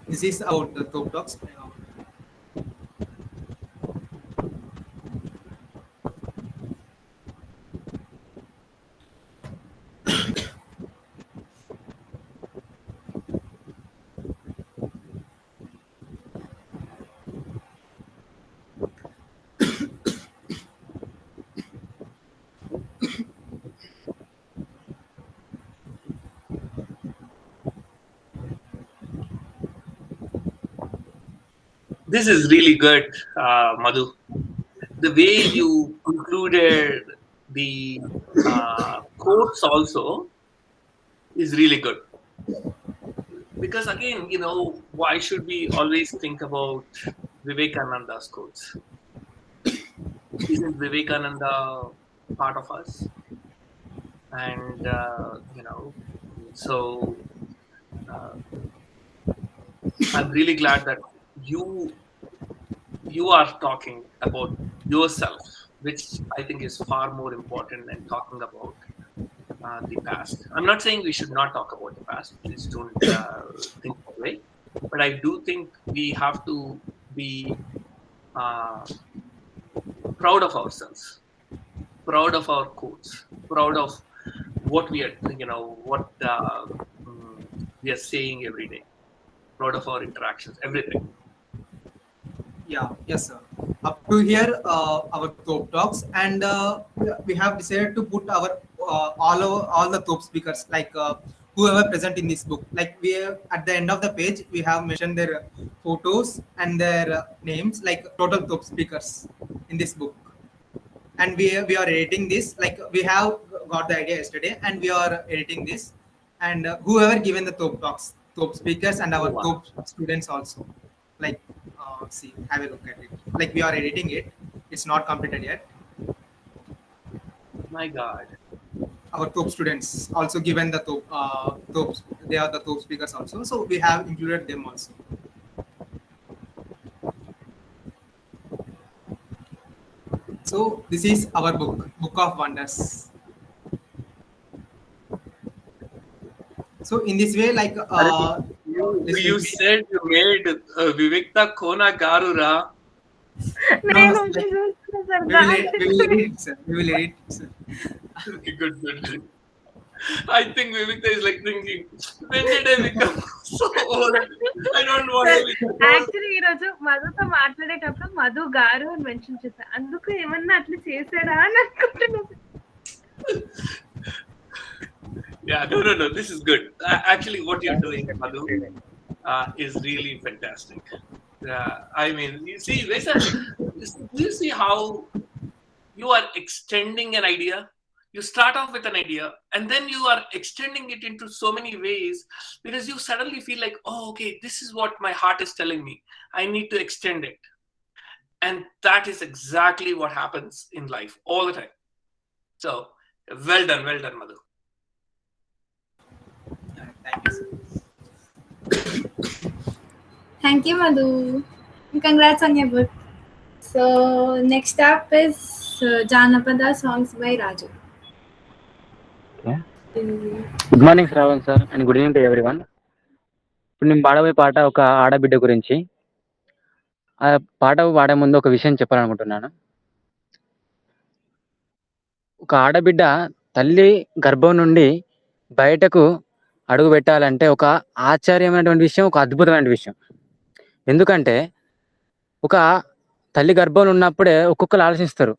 this is about the Thop Talks. This is really good, Madhu. The way you included the quotes also is really good. Because again, why should we always think about Vivekananda's quotes? Isn't Vivekananda part of us? And so uh, I'm really glad that you are talking about yourself, which I think is far more important than talking about the past. I'm not saying we should not talk about the past. Please don't think that way. But I do think we have to be uh, proud of ourselves, proud of our quotes, proud of what we are, what we are saying every day, proud of our interactions, everything. Yeah, yes, sir. Up to here, our Thop Talks, and we have decided to put our all the Thop speakers, like whoever present in this book. Like we have, at the end of the page, we have mentioned their photos and their names, like total Thop speakers in this book. And we are editing this. Like we have got the idea yesterday, and we are editing this. And whoever given the Thop speakers, and our Wow. Thop students also. Like see, have a look at it. Like we are editing it. It's not completed yet. My God. Our Thop students also given the Thop. They are the Thop speakers also. So we have included them also. So this is our Book of Wonders. So in this way, like you said you made Vivikta Kona Garura. No, నేను sir. ఒకటి చూస్తున్నా sir We will edit it, sir. We will edit it, sir. Okay, good, good, good. I think Vivikta is like thinking, when did I become so old? I don't want to sir be so old. Actually ఈరోజు మధుతో మాట్లాడేటప్పుడు మధు గారు అని mention చేశాను, అందుకు ఏమన్నా అట్లా చేశాడా అని అనుకుంటున్నాను. Yeah, no. This is good. Actually, what you're doing, Madhu, is really fantastic. I mean, you see, Vesa, do you see how you are extending an idea? You start off with an idea and then you are extending it into so many ways because you suddenly feel like, oh, okay, this is what my heart is telling me. I need to extend it. And that is exactly what happens in life all the time. So, well done, Madhu. Thank you, sir. Thank you, Madhu. Congrats on your book. So next up is Janapada songs by Raju. Good morning Shravan sir and good evening to everyone. ఇప్పుడు నేను పాడబోయే పాట ఒక ఆడబిడ్డ గురించి. ఆ పాట పాడే ముందు ఒక విషయం చెప్పాలనుకుంటున్నాను. ఒక ఆడబిడ్డ తల్లి గర్భం నుండి బయటకు అడుగు పెట్టాలంటే ఒక ఆశ్చర్యమైనటువంటి విషయం, ఒక అద్భుతమైన విషయం. ఎందుకంటే ఒక తల్లి గర్భంలో ఉన్నప్పుడే ఒక్కొక్కరు ఆలోచిస్తారు,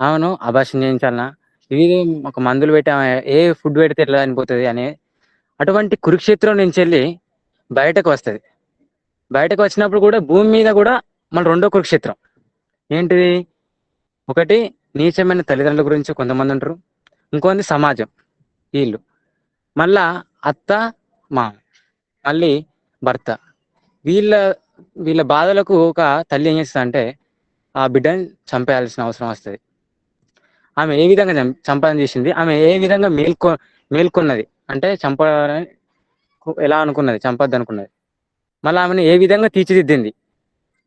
అవును అబార్షన్ చేయించాలనా, ఇది ఒక మందులు పెట్టి ఏ ఫుడ్ పెడితే ఎట్లా చనిపోతుంది అని. అటువంటి కురుక్షేత్రం నుంచి వెళ్ళి బయటకు వస్తుంది. బయటకు వచ్చినప్పుడు కూడా భూమి మీద కూడా మళ్ళీ రెండో కురుక్షేత్రం ఏంటిది? ఒకటి నీచమైన తల్లిదండ్రుల గురించి కొంతమంది ఉంటారు, ఇంకొంది సమాజం, వీళ్ళు, మళ్ళా అత్త మామ, మళ్ళీ భర్త. వీళ్ళ వీళ్ళ బాధలకు ఒక తల్లి ఏం చేస్తుంది అంటే ఆ బిడ్డని చంపేయాల్సిన అవసరం వస్తుంది. ఆమె ఏ విధంగా సంపాదన చేసింది, ఆమె ఏ విధంగా మేల్కొన్నది అంటే చంపాలని ఎలా అనుకున్నది, చంపద్దు అనుకున్నది, మళ్ళీ ఆమెను ఏ విధంగా తీర్చిదిద్దింది,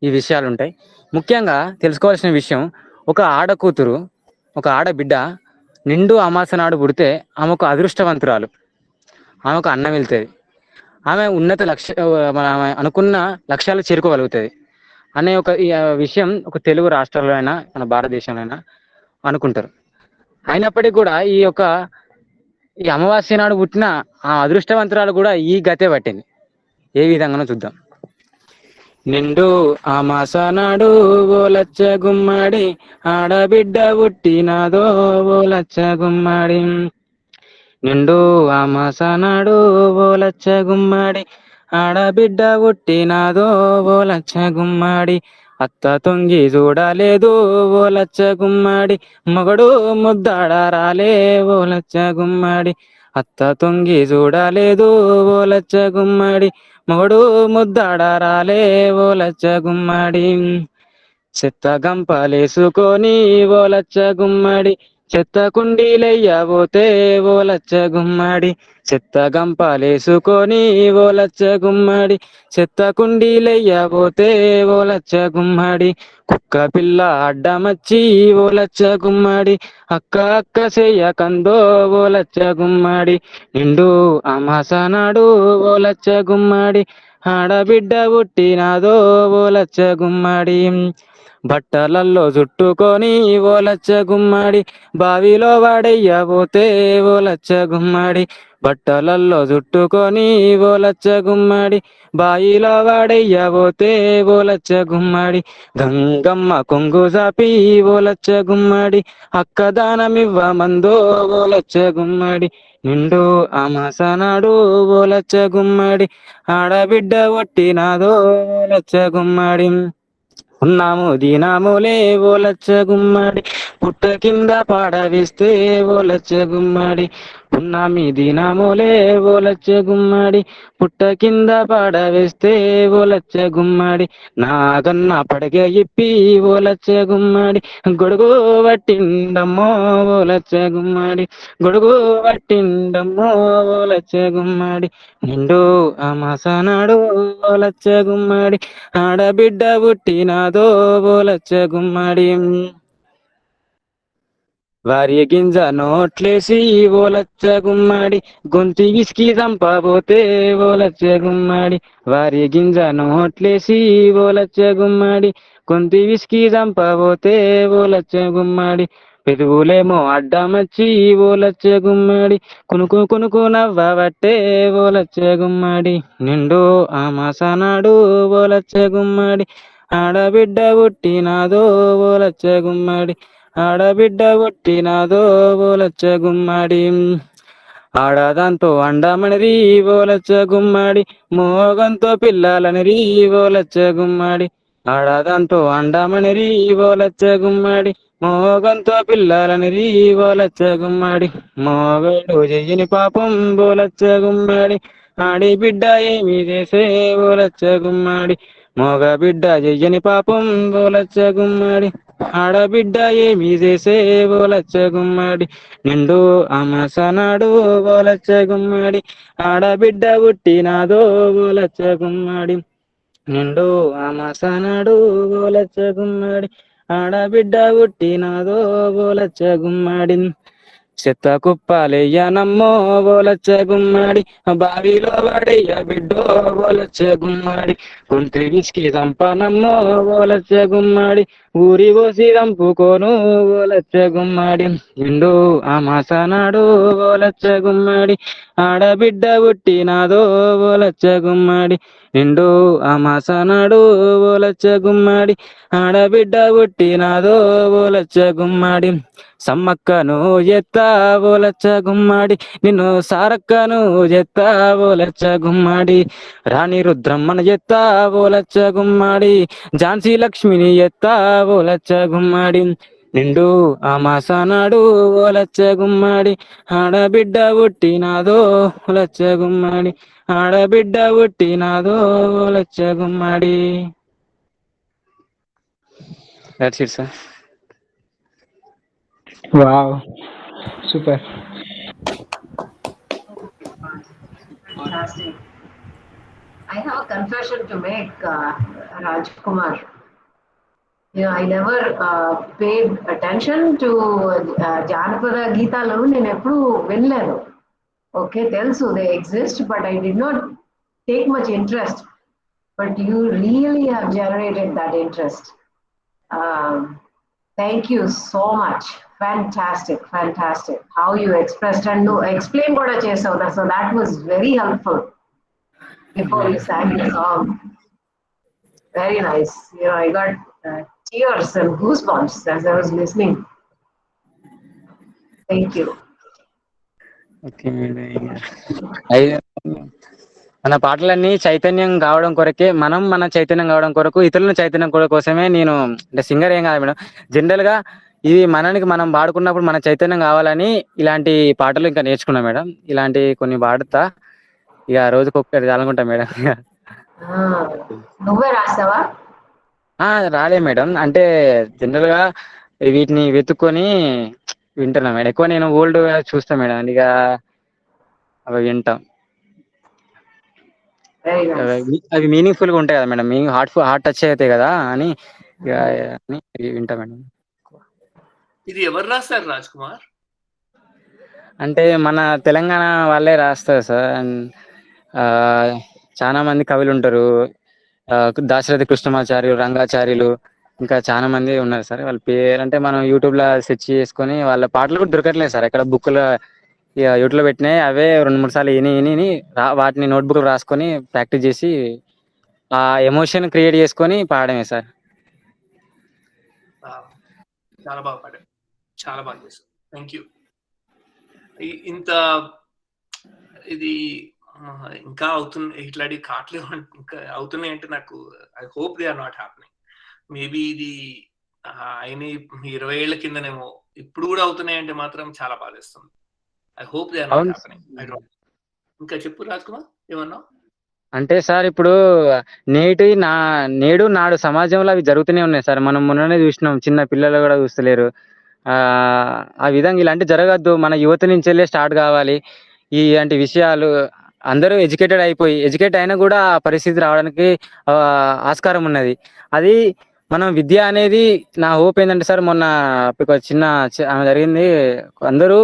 ఈ విషయాలు ఉంటాయి. ముఖ్యంగా తెలుసుకోవాల్సిన విషయం, ఒక ఆడకూతురు, ఒక ఆడబిడ్డ నిండు అమాస నాడు పుడితే ఆమె ఒక అదృష్టవంతురాలు, ఆమెకు అన్నం వెళ్తుంది, ఆమె ఉన్నత ఆమె అనుకున్న లక్ష్యాలు చేరుకోగలుగుతుంది అనే ఒక విషయం ఒక తెలుగు రాష్ట్రాల్లో అయినా మన భారతదేశంలో అయినా అనుకుంటారు. అయినప్పటికీ కూడా ఈ అమావాస్య నాడు పుట్టిన ఆ అదృష్టవంతురాలు కూడా ఈ గతే పట్టింది. ఏ విధంగానో చూద్దాం. నిండు అమాస నాడు ఓ లచ్చ గుమ్మడి, ఆడబిడ్డ పుట్టినాదో ఓ లచ్చ గుమ్మడి. నిండు అమాస నాడు ఓ లచ్చ గుమ్మడి, ఆడబిడ్డ పుట్టినాదో ఓ లచ్చ గుమ్మడి. అత్త తొంగి చూడలేదు ఓ లచ్చ గుమ్మడి, మగడు ముద్దాడ రాలే ఓ లచ్చ గుమ్మడి. అత్త తొంగి చూడలేదు ఓ లచ్చ గుమ్మడి, మగడు ముద్దాడ రాలే ఓ లచ్చ గుమ్మడి. చెత్త గంపలేసుకొని ఓ లచ్చ గుమ్మడి, చెత్త కుండీలెయ్యబోతే ఓ లచ్చ గుమ్మడి. చెత్త గంపలేసుకొని ఓ లచ్చ గుమ్మడి, చెత్త కుండీలెయ్యబోతే ఓ లచ్చ గుమ్మడి. కుక్క పిల్ల అడ్డమచ్చి ఓ లచ్చ గుమ్మడి, అక్క అక్క చెయ్యకందో ఓ లచ్చ గుమ్మడి. నిండు అమాస నాడు ఓ లచ్చ గుమ్మడి, ఆడబిడ్డ పుట్టినాదో ఓ లచ్చ గుమ్మడి. బట్టలల్లో చుట్టుకొని ఓ లచ్చ గుమ్మడి, బావిలో వాడయ్యబోతే ఓ లచ్చ గుమ్మడి. బట్టలల్లో చుట్టుకొని ఓ లచ్చ గుమ్మడి, బావిలో వాడయ్యబోతే ఓ లచ్చ గుమ్మడి. గంగమ్మ కొంగు జాపి ఓ లచ్చ గుమ్మడి, అక్క దానమివ్వ మందో ఓ లచ్చ గుమ్మడి. నిండు అమాస నాడు ఓ లచ్చ గుమ్మడి, ఆడబిడ్డ ఒట్టినాదో ఓ లచ్చ గుమ్మడి. ఉన్నాము దీనాములే ఓ లచ్చ గుమ్మడి, పుట్ట కింద పాడవేస్తే ఓ లచ్చ గుమ్మడి. ఉన్నామి దీనాములే ఓ లచ్చ గుమ్మడి, పుట్ట కింద పాడవేస్తే ఓ లచ్చ గుమ్మడి. నాగన్న పడగ ఇప్పి ఓ లచ్చ గుమ్మడి, గొడుగు పట్టిండమ్మో ఓ లచ్చ గుమ్మడి. గొడుగు పట్టిండమ్మో ఓ లచ్చ గుమ్మడి. నిండు అమాస నాడు ఓ లచ్చ గుమ్మడి, ఆడబిడ్డ పుట్టినాదో ఓ లచ్చ గుమ్మడి. వారి గింజ నోట్లేసి ఓలచ్చ గుమ్మడి గొంతి విసికి చంపబోతే ఓలచ్చ గుమ్మడి వారి గింజ నోట్లేసి ఓలచ్చ గుమ్మడి గొంతి విసికి చంపబోతే ఓలచ్చ గుమ్మడి పెదవులేమో అడ్డమచ్చి ఓలచ్చ గుమ్మడి కునుకు కునుకు నవ్వబట్టే ఓలచ్చ గుమ్మడి నిండు ఆమాసనాడు ఓలచ్చ గుమ్మడి ఆడబిడ్డ పుట్టినాదో ఓలచ్చ గుమ్మడి ఆడబిడ్డ పుట్టినాదో ఓలచ్చ గుమ్మడి ఆడదాంతో అండమనిరి ఓలచ్చ గుమ్మడి మోగంతో పిల్లలనిరి ఓలచ్చ గుమ్మడి ఆడదాంతో అండమనిరి ఓలచ్చ గుమ్మడి మోగంతో పిల్లలనిరి ఓలచ్చ గుమ్మడి మోగడు చెయ్యని పాపం ఓలచ్చ గుమ్మడి ఆడి బిడ్డ ఏమి చేసే ఓలచ్చ గుమ్మడి మోగ బిడ్డ చెయ్యని పాపం ఓలచ్చ గుమ్మడి ఆడబిడ్డ ఏమి చేసే ఓలచ్చ గుమ్మడి నిండు అమసనాడు ఓలచ్చ గుమ్మడి ఆడబిడ్డ పుట్టినాదో ఓలచ్చ గుమ్మడి నిండు అమసనాడు ఓలచ్చ గుమ్మడి ఆడబిడ్డ పుట్టినాదో ఓలచ్చ గుమ్మడి చెత్త కుప్పాలెయ్యనమ్మో ఓలచ్చ గుమ్మడి బావిలో పడయ్య బిడ్డో ఓలచ్చ గుమ్మడి కుంటి విసికి చంపనమ్మో ఓలచ్చ గుమ్మడి ఊరి పోసి చంపుకోను ఓలచ్చ గుమ్మడి నిండు అమాసనాడు ఓలచ్చ గుమ్మడి ఆడబిడ్డ పుట్టినాదో ఓలచ్చ గుమ్మడి నిండు అమాసనాడు ఓలచ్చ గుమ్మడి ఆడబిడ్డ పుట్టినాదో ఓలచ్చ గుమ్మడి సమ్మక్కను ఎత్తా ఓలచ్చ గుమ్మడి నిన్ను సారక్కను ఎత్తా ఓలచ్చ గుమ్మడి రాణి రుద్రమ్మను ఎత్తా ఓలచ్చ గుమ్మడి ఝాన్సీ లక్ష్మిని ఎత్తా ఓలచ్చ గుమ్మడి నిండు అమాసనాడు ఓలచ్చ గుమ్మడి ఆడబిడ్డ పుట్టినాదో ఓలచ్చ గుమ్మడి ఆడబిడ్డ పుట్టినాదో ఓలచ్చ గుమ్మడి. That's it, sir. Wow, super. Fantastic. I have a confession to make, Rajkumar. I never paid attention to జానపద గీతాలు నేను ఎప్పుడు వినలేదు. ఓకే, తెలుసు they exist, but I did not take much interest. But you really have generated that interest. Thank you so much. Fantastic, fantastic. How you expressed and explain కూడా చేసావు. So that was very helpful before you sang the song. Very nice. I got tears and goosebumps as I was listening. Thank you. Okay madam. మన పాటలన్నీ చైతన్యం కావడం కొరకే, మనం మన చైతన్యం కావడం కొరకు, ఇతరుల చైతన్యం కోసమే నేను అంటే సింగర్ ఏం కాదు మేడం. జనరల్ గా ఇది మనకి మనం పాడుకున్నప్పుడు మన చైతన్యం కావాలని ఇలాంటి పాటలు ఇంకా నేర్చుకున్నాం మేడం. ఇలాంటి కొన్ని పాడుతా, ఇక రోజుకి ఒక్కటి చాలనుకుంటా మేడం. నువ్వే రాసావా? రాలే మేడం, అంటే జనరల్ గా వీటిని వెతుక్కొని వింటున్నా మేడం. ఎక్కువ నేను ఓల్డ్ చూస్తా మేడం, ఇక అవి వింటాం. అవి మీనింగ్ఫుల్ గా ఉంటాయి కదా మేడం, హార్ట్ టచ్ అవుతాయి కదా అని వింటా మేడం. ఇది ఎవరు రాస్తారు రాజ్ కుమార్? అంటే మన తెలంగాణ వాళ్ళే రాస్తారు సార్. చాలా మంది కవులు ఉంటారు, దాశరథి కృష్ణమాచార్యులు, రంగాచార్యులు, ఇంకా చాలా మంది ఉన్నారు సార్. వాళ్ళ పేరు అంటే మనం యూట్యూబ్ లో సెర్చ్ చేసుకొని, వాళ్ళ పాటలు కూడా దొరకట్లేదు సార్ ఎక్కడ. బుక్లో యూట్యూబ్ లో పెట్టినాయి, అవే 2-3 సార్లు విని వాటిని నోట్బుక్ రాసుకొని ప్రాక్టీస్ చేసి ఆ ఎమోషన్ క్రియేట్ చేసుకొని పాడమే సార్. చాలా బాగా పాడారు, చాలా బాగా చేశారు. Thank you. ఇంత ఇది ఇంకా అవుతుంది, ఇట్లాంటి కాట్లు ఇంకా అవుతున్నాయి అంటే నాకు I hope they are not happening. Maybe ఇది ఆయన 20 ఏళ్ల కిందనేమో, ఇప్పుడు కూడా అవుతున్నాయి అంటే మాత్రం చాలా బాధేస్తుంది. I hope they are not happening. I don't. ఇంకా చెప్పు రాజ్ కుమార్, ఏమన్నా? అంటే సార్ ఇప్పుడు నేడు నాడు సమాజంలో అవి జరుగుతూనే ఉన్నాయి సార్. మనం మొన్ననే చూసినాం, చిన్న పిల్లలు కూడా చూస్తలేరు. ఆ విధంగా ఇలాంటి జరగద్దు. మన యువత నుంచి వెళ్ళే స్టార్ట్ కావాలి ఇలాంటి విషయాలు. అందరూ ఎడ్యుకేట్ అయినా కూడా ఆ పరిస్థితి రావడానికి ఆస్కారం ఉన్నది. అది మనం విద్య అనేది నా హోప్ ఏంటంటే సార్, మొన్న ఒక ఆమె జరిగింది. అందరూ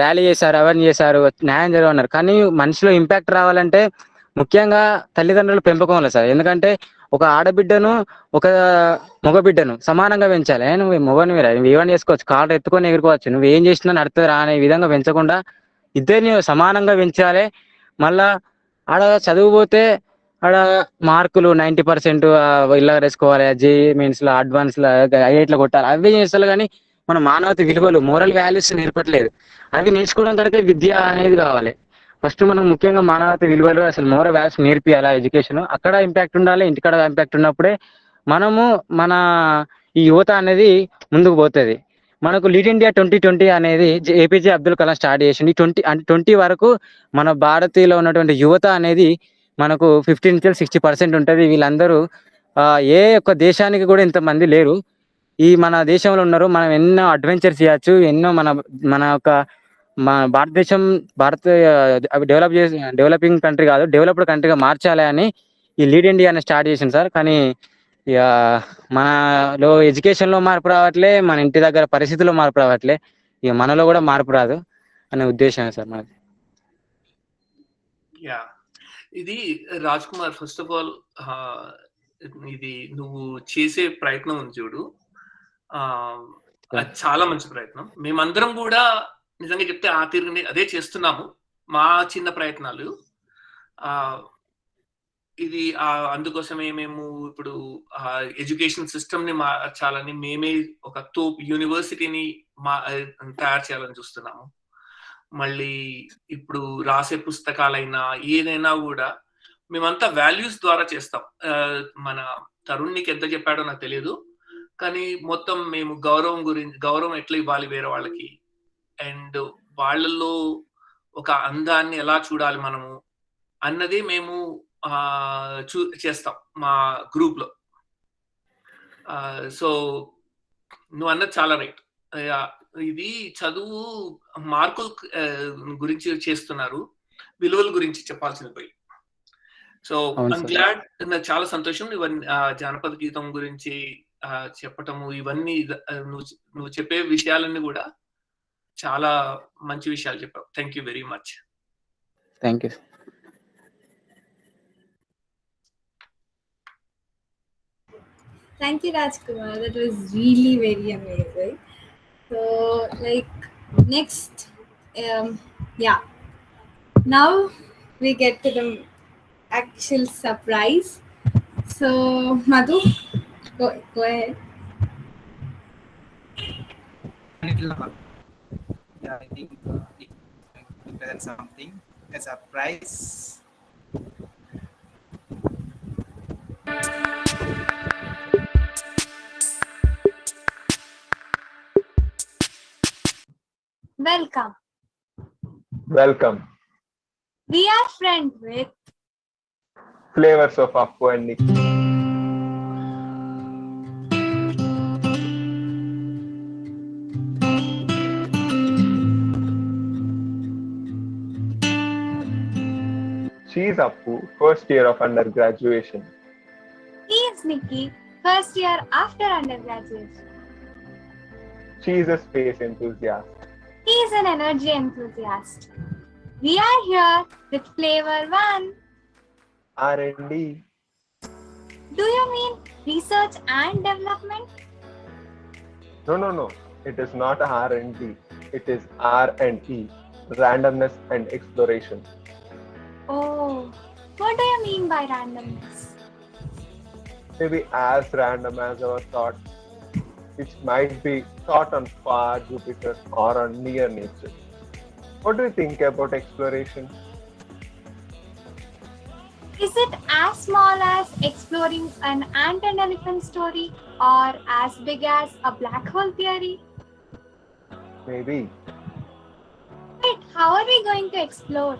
ర్యాలీ చేశారు, అవేర్నెస్ చేశారు, న్యాయం జరగన్నారు. కానీ మనిషిలో ఇంపాక్ట్ రావాలంటే ముఖ్యంగా తల్లిదండ్రుల పెంపకం వల్ల సార్. ఎందుకంటే ఒక ఆడబిడ్డను, ఒక మగబిడ్డను సమానంగా పెంచాలి. నువ్వు మగని మీరు ఏమని చేసుకోవచ్చు, కాళ్ళు ఎత్తుకొని ఎగురుకోవచ్చు, నువ్వు ఏం చేసినా నడుతుంది రా అనే విధంగా పెంచకుండా ఇద్దరిని సమానంగా పెంచాలి. మళ్ళా ఆడ చదువు పోతే ఆడ మార్కులు 90% ఇలా వేసుకోవాలి, జేఈ మెయిన్స్లో, అడ్వాన్స్లో, ఐఐట్లో కొట్టాలి, అవి చేస్తారు. కానీ మన మానవత విలువలు, మోరల్ వాల్యూస్ నేర్పట్లేదు. అవి నేర్చుకోవడం కనుక విద్య అనేది కావాలి. ఫస్ట్ మనం ముఖ్యంగా మానవత విలువలు, అసలు మోరల్ వాల్యూస్ నేర్పియాలి. ఎడ్యుకేషన్ అక్కడ ఇంపాక్ట్ ఉండాలి, ఇంటికాడ ఇంపాక్ట్ ఉన్నప్పుడే మనము మన ఈ యువత అనేది ముందుకు పోతుంది. మనకు లీడ్ ఇండియా 2020 అనేది ఏపీజే అబ్దుల్ కలాం స్టార్ట్ చేసింది. 20 వరకు మన భారతీయులో ఉన్నటువంటి యువత అనేది మనకు 15-60% ఉంటుంది. వీళ్ళందరూ ఏ ఒక్క దేశానికి కూడా ఇంతమంది లేరు. ఈ మన దేశంలో ఉన్నారు. మనం ఎన్నో అడ్వెంచర్స్ చేయొచ్చు, ఎన్నో మన యొక్క భారతదేశం డెవలపింగ్ కంట్రీ కాదు, డెవలప్డ్ కంట్రీగా మార్చాలి అని ఈ లీడ్ ఇండియాని స్టార్ట్ చేసింది సార్. కానీ ఇక మనలో ఎడ్యుకేషన్లో మార్పు రావట్లే, మన ఇంటి దగ్గర పరిస్థితుల్లో మార్పు రావట్లే, ఇక మనలో కూడా మార్పు రాదు అనే ఉద్దేశం సార్ మనది. యా, ఇది Raj Kumar, first of all ఇది నువ్వు చేసే ప్రయత్నం ఉంది చూడు, అది చాలా మంచి ప్రయత్నం. మేమందరం కూడా నిజంగా చెప్తే ఆ తీరుని అదే చేస్తున్నాము, మా చిన్న ప్రయత్నాలు. ఇది అందుకోసమే మేము ఇప్పుడు ఎడ్యుకేషన్ సిస్టమ్ ని మార్చాలని, మేమే ఒక తోప్ యూనివర్సిటీని తయారు చేయాలని చూస్తున్నాము. మళ్ళీ ఇప్పుడు రాసే పుస్తకాలైనా ఏదైనా కూడా మేమంతా వాల్యూస్ ద్వారా చేస్తాం. మన తరుణ్ నీకు ఎంత చెప్పాడో నాకు తెలియదు, కానీ మొత్తం మేము గౌరవం ఎట్లా ఇవ్వాలి వేరే వాళ్ళకి, అండ్ వాళ్ళల్లో ఒక అందాన్ని ఎలా చూడాలి మనము అన్నది మేము చేస్తాం మా గ్రూప్ లో. సో నువ్వు అన్నది చాలా రైట్. ఇది చదువు మార్కుల గురించి చేస్తున్నారు, విలువల గురించి చెప్పాల్సింది పోయి. సో ఐమ్ గ్లాడ్, నాకు చాలా సంతోషం ఇవన్నీ జానపద గీతం గురించి చెప్పటము. ఇవన్నీ నువ్వు చెప్పే విషయాలన్నీ కూడా చాలా మంచి విషయాలు చెప్పావు. Thank you very much. Thank you. Thank you, Rajkumar. That was really very amazing. So, next, yeah. Now we get to the actual surprise. So, Madhu, go ahead. Yeah, I think it presents something, a surprise. Welcome. Welcome. We are friends with Flavors of Appu and Nikki. She is Appu, first year of undergraduation. He is Nikki, first year after undergraduation. She is a space enthusiast. He is an energy enthusiast. We are here with Flavor 1. R&D. Do you mean research and development? No. It is not R&D. It is R&E, randomness and exploration. Oh, what do you mean by randomness? Maybe as random as our thoughts, which might be thought on far Jupiter or on near nature. What do you think about exploration? Is it as small as exploring an ant and elephant story, or as big as a black hole theory? Maybe. Wait, how are we going to explore?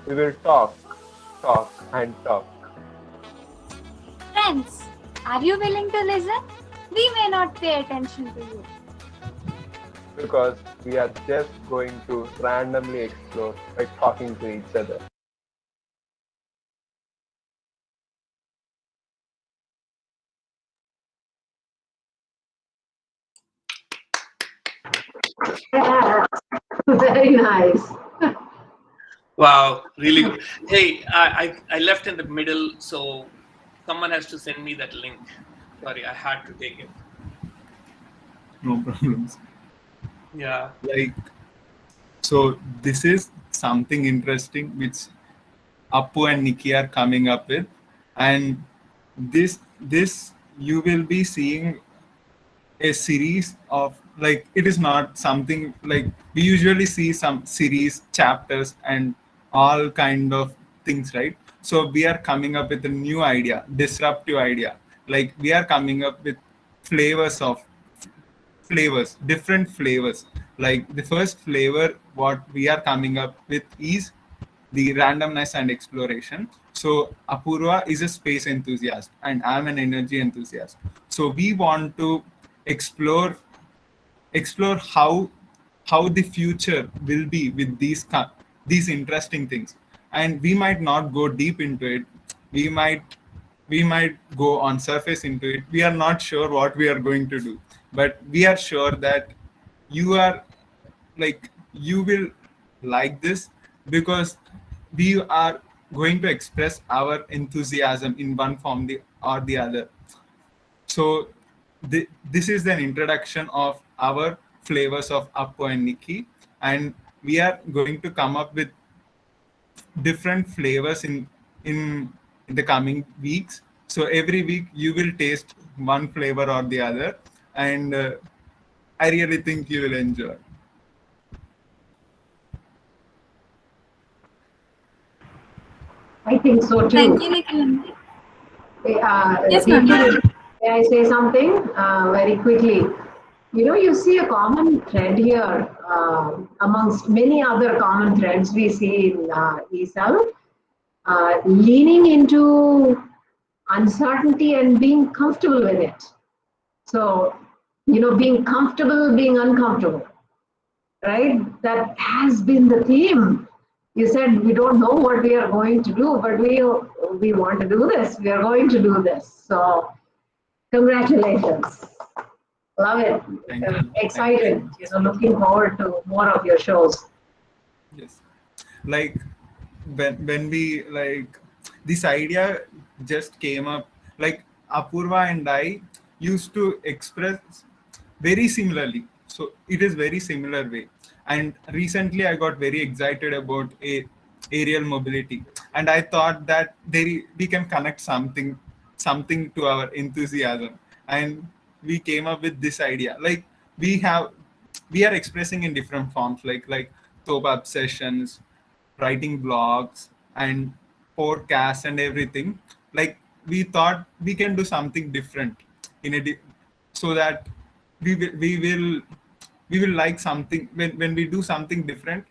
We will talk and talk. Friends, are you willing to listen? We may not pay attention to you. Because we are just going to randomly explore by talking to each other. Yeah, very nice. Wow, really good. Hey, I left in the middle, so someone has to send me that link. Sorry, I had to take it. No problems. Yeah. Like, so this is something interesting which Appu and Nikki are coming up with, and this you will be seeing a series of, like, it is not something like we usually see some series chapters and all kind of things, right? So we are coming up with a new idea, disruptive idea. Like, we are coming up with flavors of flavors, different flavors. Like, the first flavor what we are coming up with is the randomness and exploration. So Apurva is a space enthusiast and I'm an energy enthusiast. So we want to explore how the future will be with these interesting things. And we might not go deep into it. We might we might go on surface into it. We are not sure what we are going to do, but we are sure that you are, like, you will like this, because we are going to express our enthusiasm in one form or the other. So this is an introduction of our flavors of Appo and Nikki, and we are going to come up with different flavors in in the coming weeks. So every week you will taste one flavor or the other, and I really think you will enjoy. I think so Thank too. you, Nikhil. Yes, ma'am. Deepti, may I say something very quickly? You know, you see a common thread here amongst many other common threads we see in ESL, leaning into uncertainty and being comfortable with it. So, being comfortable, being uncomfortable, right? That has been the theme. You said we don't know what we are going to do, but we want to do this. We are going to do this. So, congratulations. Love it. Thank you. Excited. Looking forward to more of your shows. Yes. Like, when we, like, this idea just came up, like, Apurva and I used to express very similarly. So it is very similar way. And recently I got very excited about aerial mobility, and I thought that we can connect something to our enthusiasm, and we came up with this idea. Like, we have we are expressing in different forms, like Thop obsessions, writing blogs, and podcasts and everything. Like, we thought we can do something different so that we will like something. When we do something different,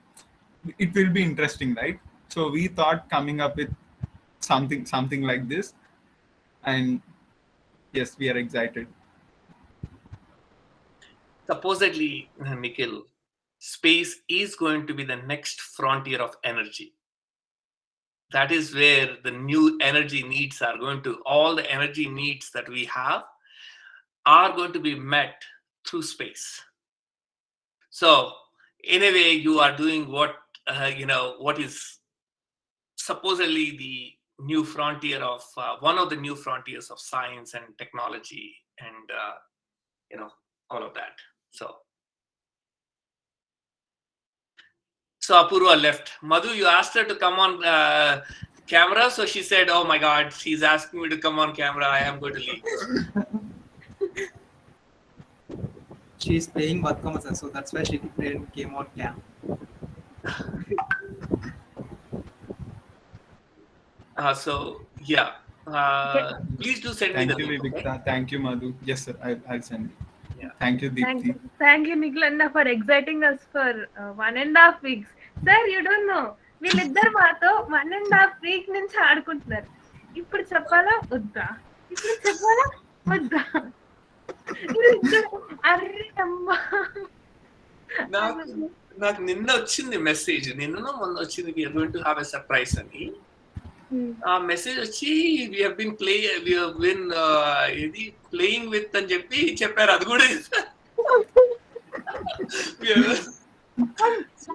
it will be interesting, right? So we thought coming up with something like this, and yes, we are excited. Supposedly, Nikhil, space is going to be the next frontier of energy. That is where the new energy needs are going to, all the energy needs that we have are going to be met through space. So, in a way, you are doing what is supposedly the new frontier of one of the new frontiers of science and technology, and all of that. So Apurva left. Madhu, you asked her to come on camera, so she said, "Oh my God, she's asking me to come on camera. I am going to leave." She's playing Vatkamasa, so that's why she came on cam. So yeah, please do send me the Thank you, link. Okay? Vivekta. Thank you, Madhu. Yes, sir. I'll send it. Yeah. Thank you, Deepti. Thank you, Nikhilanda, for exciting us for 1.5 weeks. Sir, you don't know. వీళ్ళిద్దరు మాతో 1.5 week నుంచి ఆడుకుంటున్నారు. ఇప్పుడు చెప్పాలా వద్దా, ఇప్పుడు చెప్పాలా వద్దా, అర్రే అమ్మా. నాకు నిన్న వచ్చింది మెసేజ్, నిన్న మొన్న వచ్చింది, we are going to have a surprise అని. ఆ మెసేజ్ వచ్చి we have been playing with అని చెప్పి చెప్పారు. అది కూడా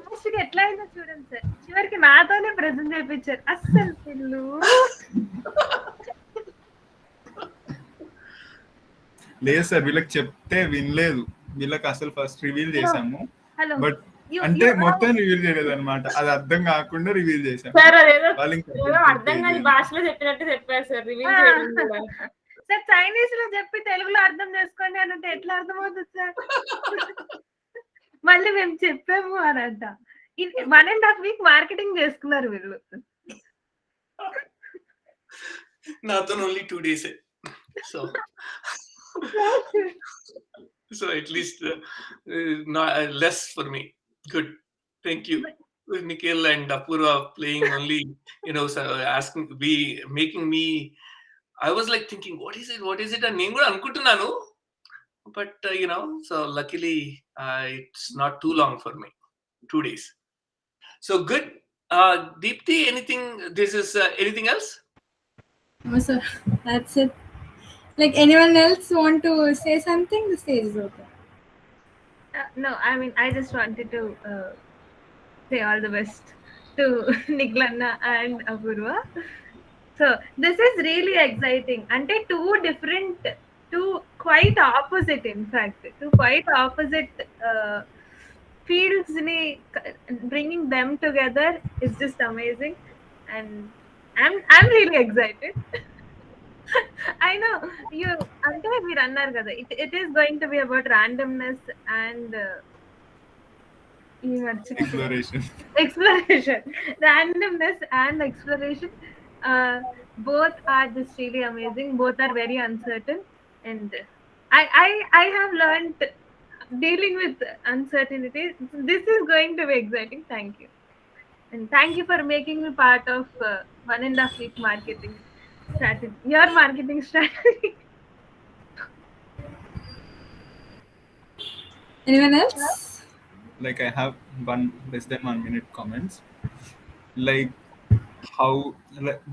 లాస్ట్ కి ఎట్లా అయిందో చూడండి సార్, చివరికి నాతోనే ప్రెజెంట్ చేయించారు అస్సలు పిల్లు. లేదు సార్, వీళ్ళకి చెప్తే వినలేదు. వీళ్ళకి అసలు ఫస్ట్ రివీల్ చేసాము, హలో బట్ అంటే మొత్తం రివీల్ చేయలేదు అనమాట. అది అర్థం కాకుండా రివీల్ చేసాము. సార్ అదేదో వాళ్ళు ఇంకా ఏదో అర్థం కాని భాషలో చెప్పినట్టు చెప్పారు సార్, రివీల్ చేయడం కూడా. సార్ చైనీస్ లో చెప్పి తెలుగులో అర్థం చేసుకోండి అని అంటే ఎట్లా అర్థమవుతుంది సార్? మళ్ళీ మేము చెప్పాము అని అంట. 1.5 week మార్కెటింగ్ చేసుకున్నారు వీళ్ళు. నాతో only 2 days. So so at least not less for me. Good, thank you. Nikhil and Apurva playing only, so asking, making me, I was like thinking, what is it అని నేను కూడా అనుకుంటున్నాను. But so luckily it's not too long for me, 2 days. So good. Deepthi, anything else? No, sir. That's it. Like, anyone else want to say something? The stage is open. No, I mean, I just wanted to say all the best to Niklanna and Apurva. So this is really exciting. Ante two quite opposite, in fact, two quite opposite fields ni bringing them together is just amazing, and I'm really excited. I know you ante meer annar kada, it is going to be about randomness and exploration. Randomness and exploration, both are just really amazing. Both are very uncertain, and I have learned dealing with uncertainty. This is going to be exciting. Thank you, and thank you for making me part of 1.5 week marketing strategy. Your marketing strategy. Anyone else? Like, I have less than 1 minute comments. Like how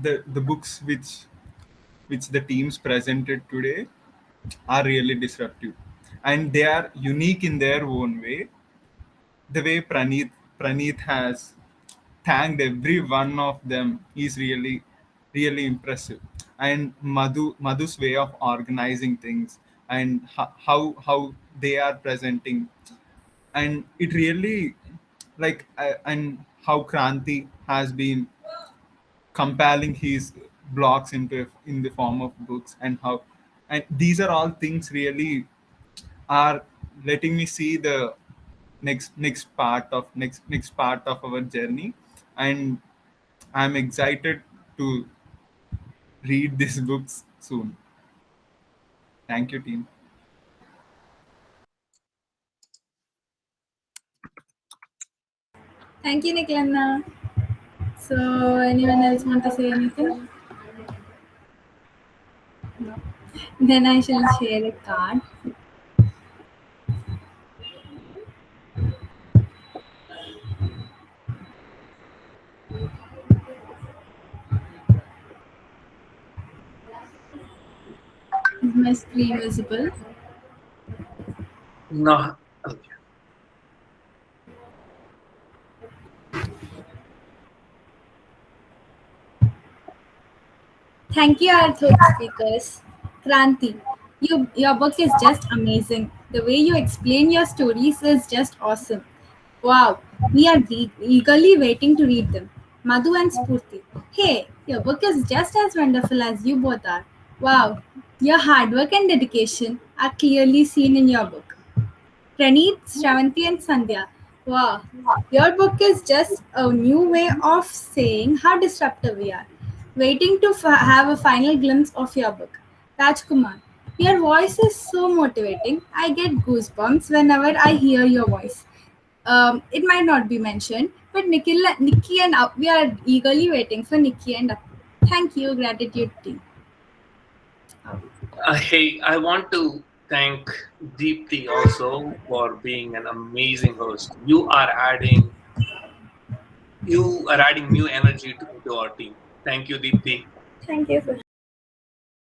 the books which the teams presented today are really disruptive, and they are unique in their own way. The way Praneeth has thanked every one of them is really really impressive, and Madhu's way of organizing things, and how they are presenting, and it really and how Kranti has been compiling his blogs in the form of books, and how, and these are all things really are letting me see the next part of our journey, and I'm excited to read these books soon. Thank you, team. Thank you, Niklanna. So, anyone else want to say anything? No. Then I shall share a card. Is my screen visible? No. Okay. Thank you, our third speakers. Kranti, your book is just amazing. The way you explain your stories is just awesome. Wow, we are eagerly waiting to read them. Madhu and Spurti, hey, your book is just as wonderful as you both are. Wow, your hard work and dedication are clearly seen in your book. Praneeth, Shravanti, and Sandhya. Wow, your book is just a new way of saying how disruptive we are. Waiting to have a final glimpse of your book. Rajkumar, your voice is so motivating. I get goosebumps whenever I hear your voice. It might not be mentioned, but Nikki and we are eagerly waiting for Nikki and Thank you, gratitude team. Hey, I want to thank Deepthi also for being an amazing host. You are adding new energy to our team. Thank you, Deepthi. Thank you, sir.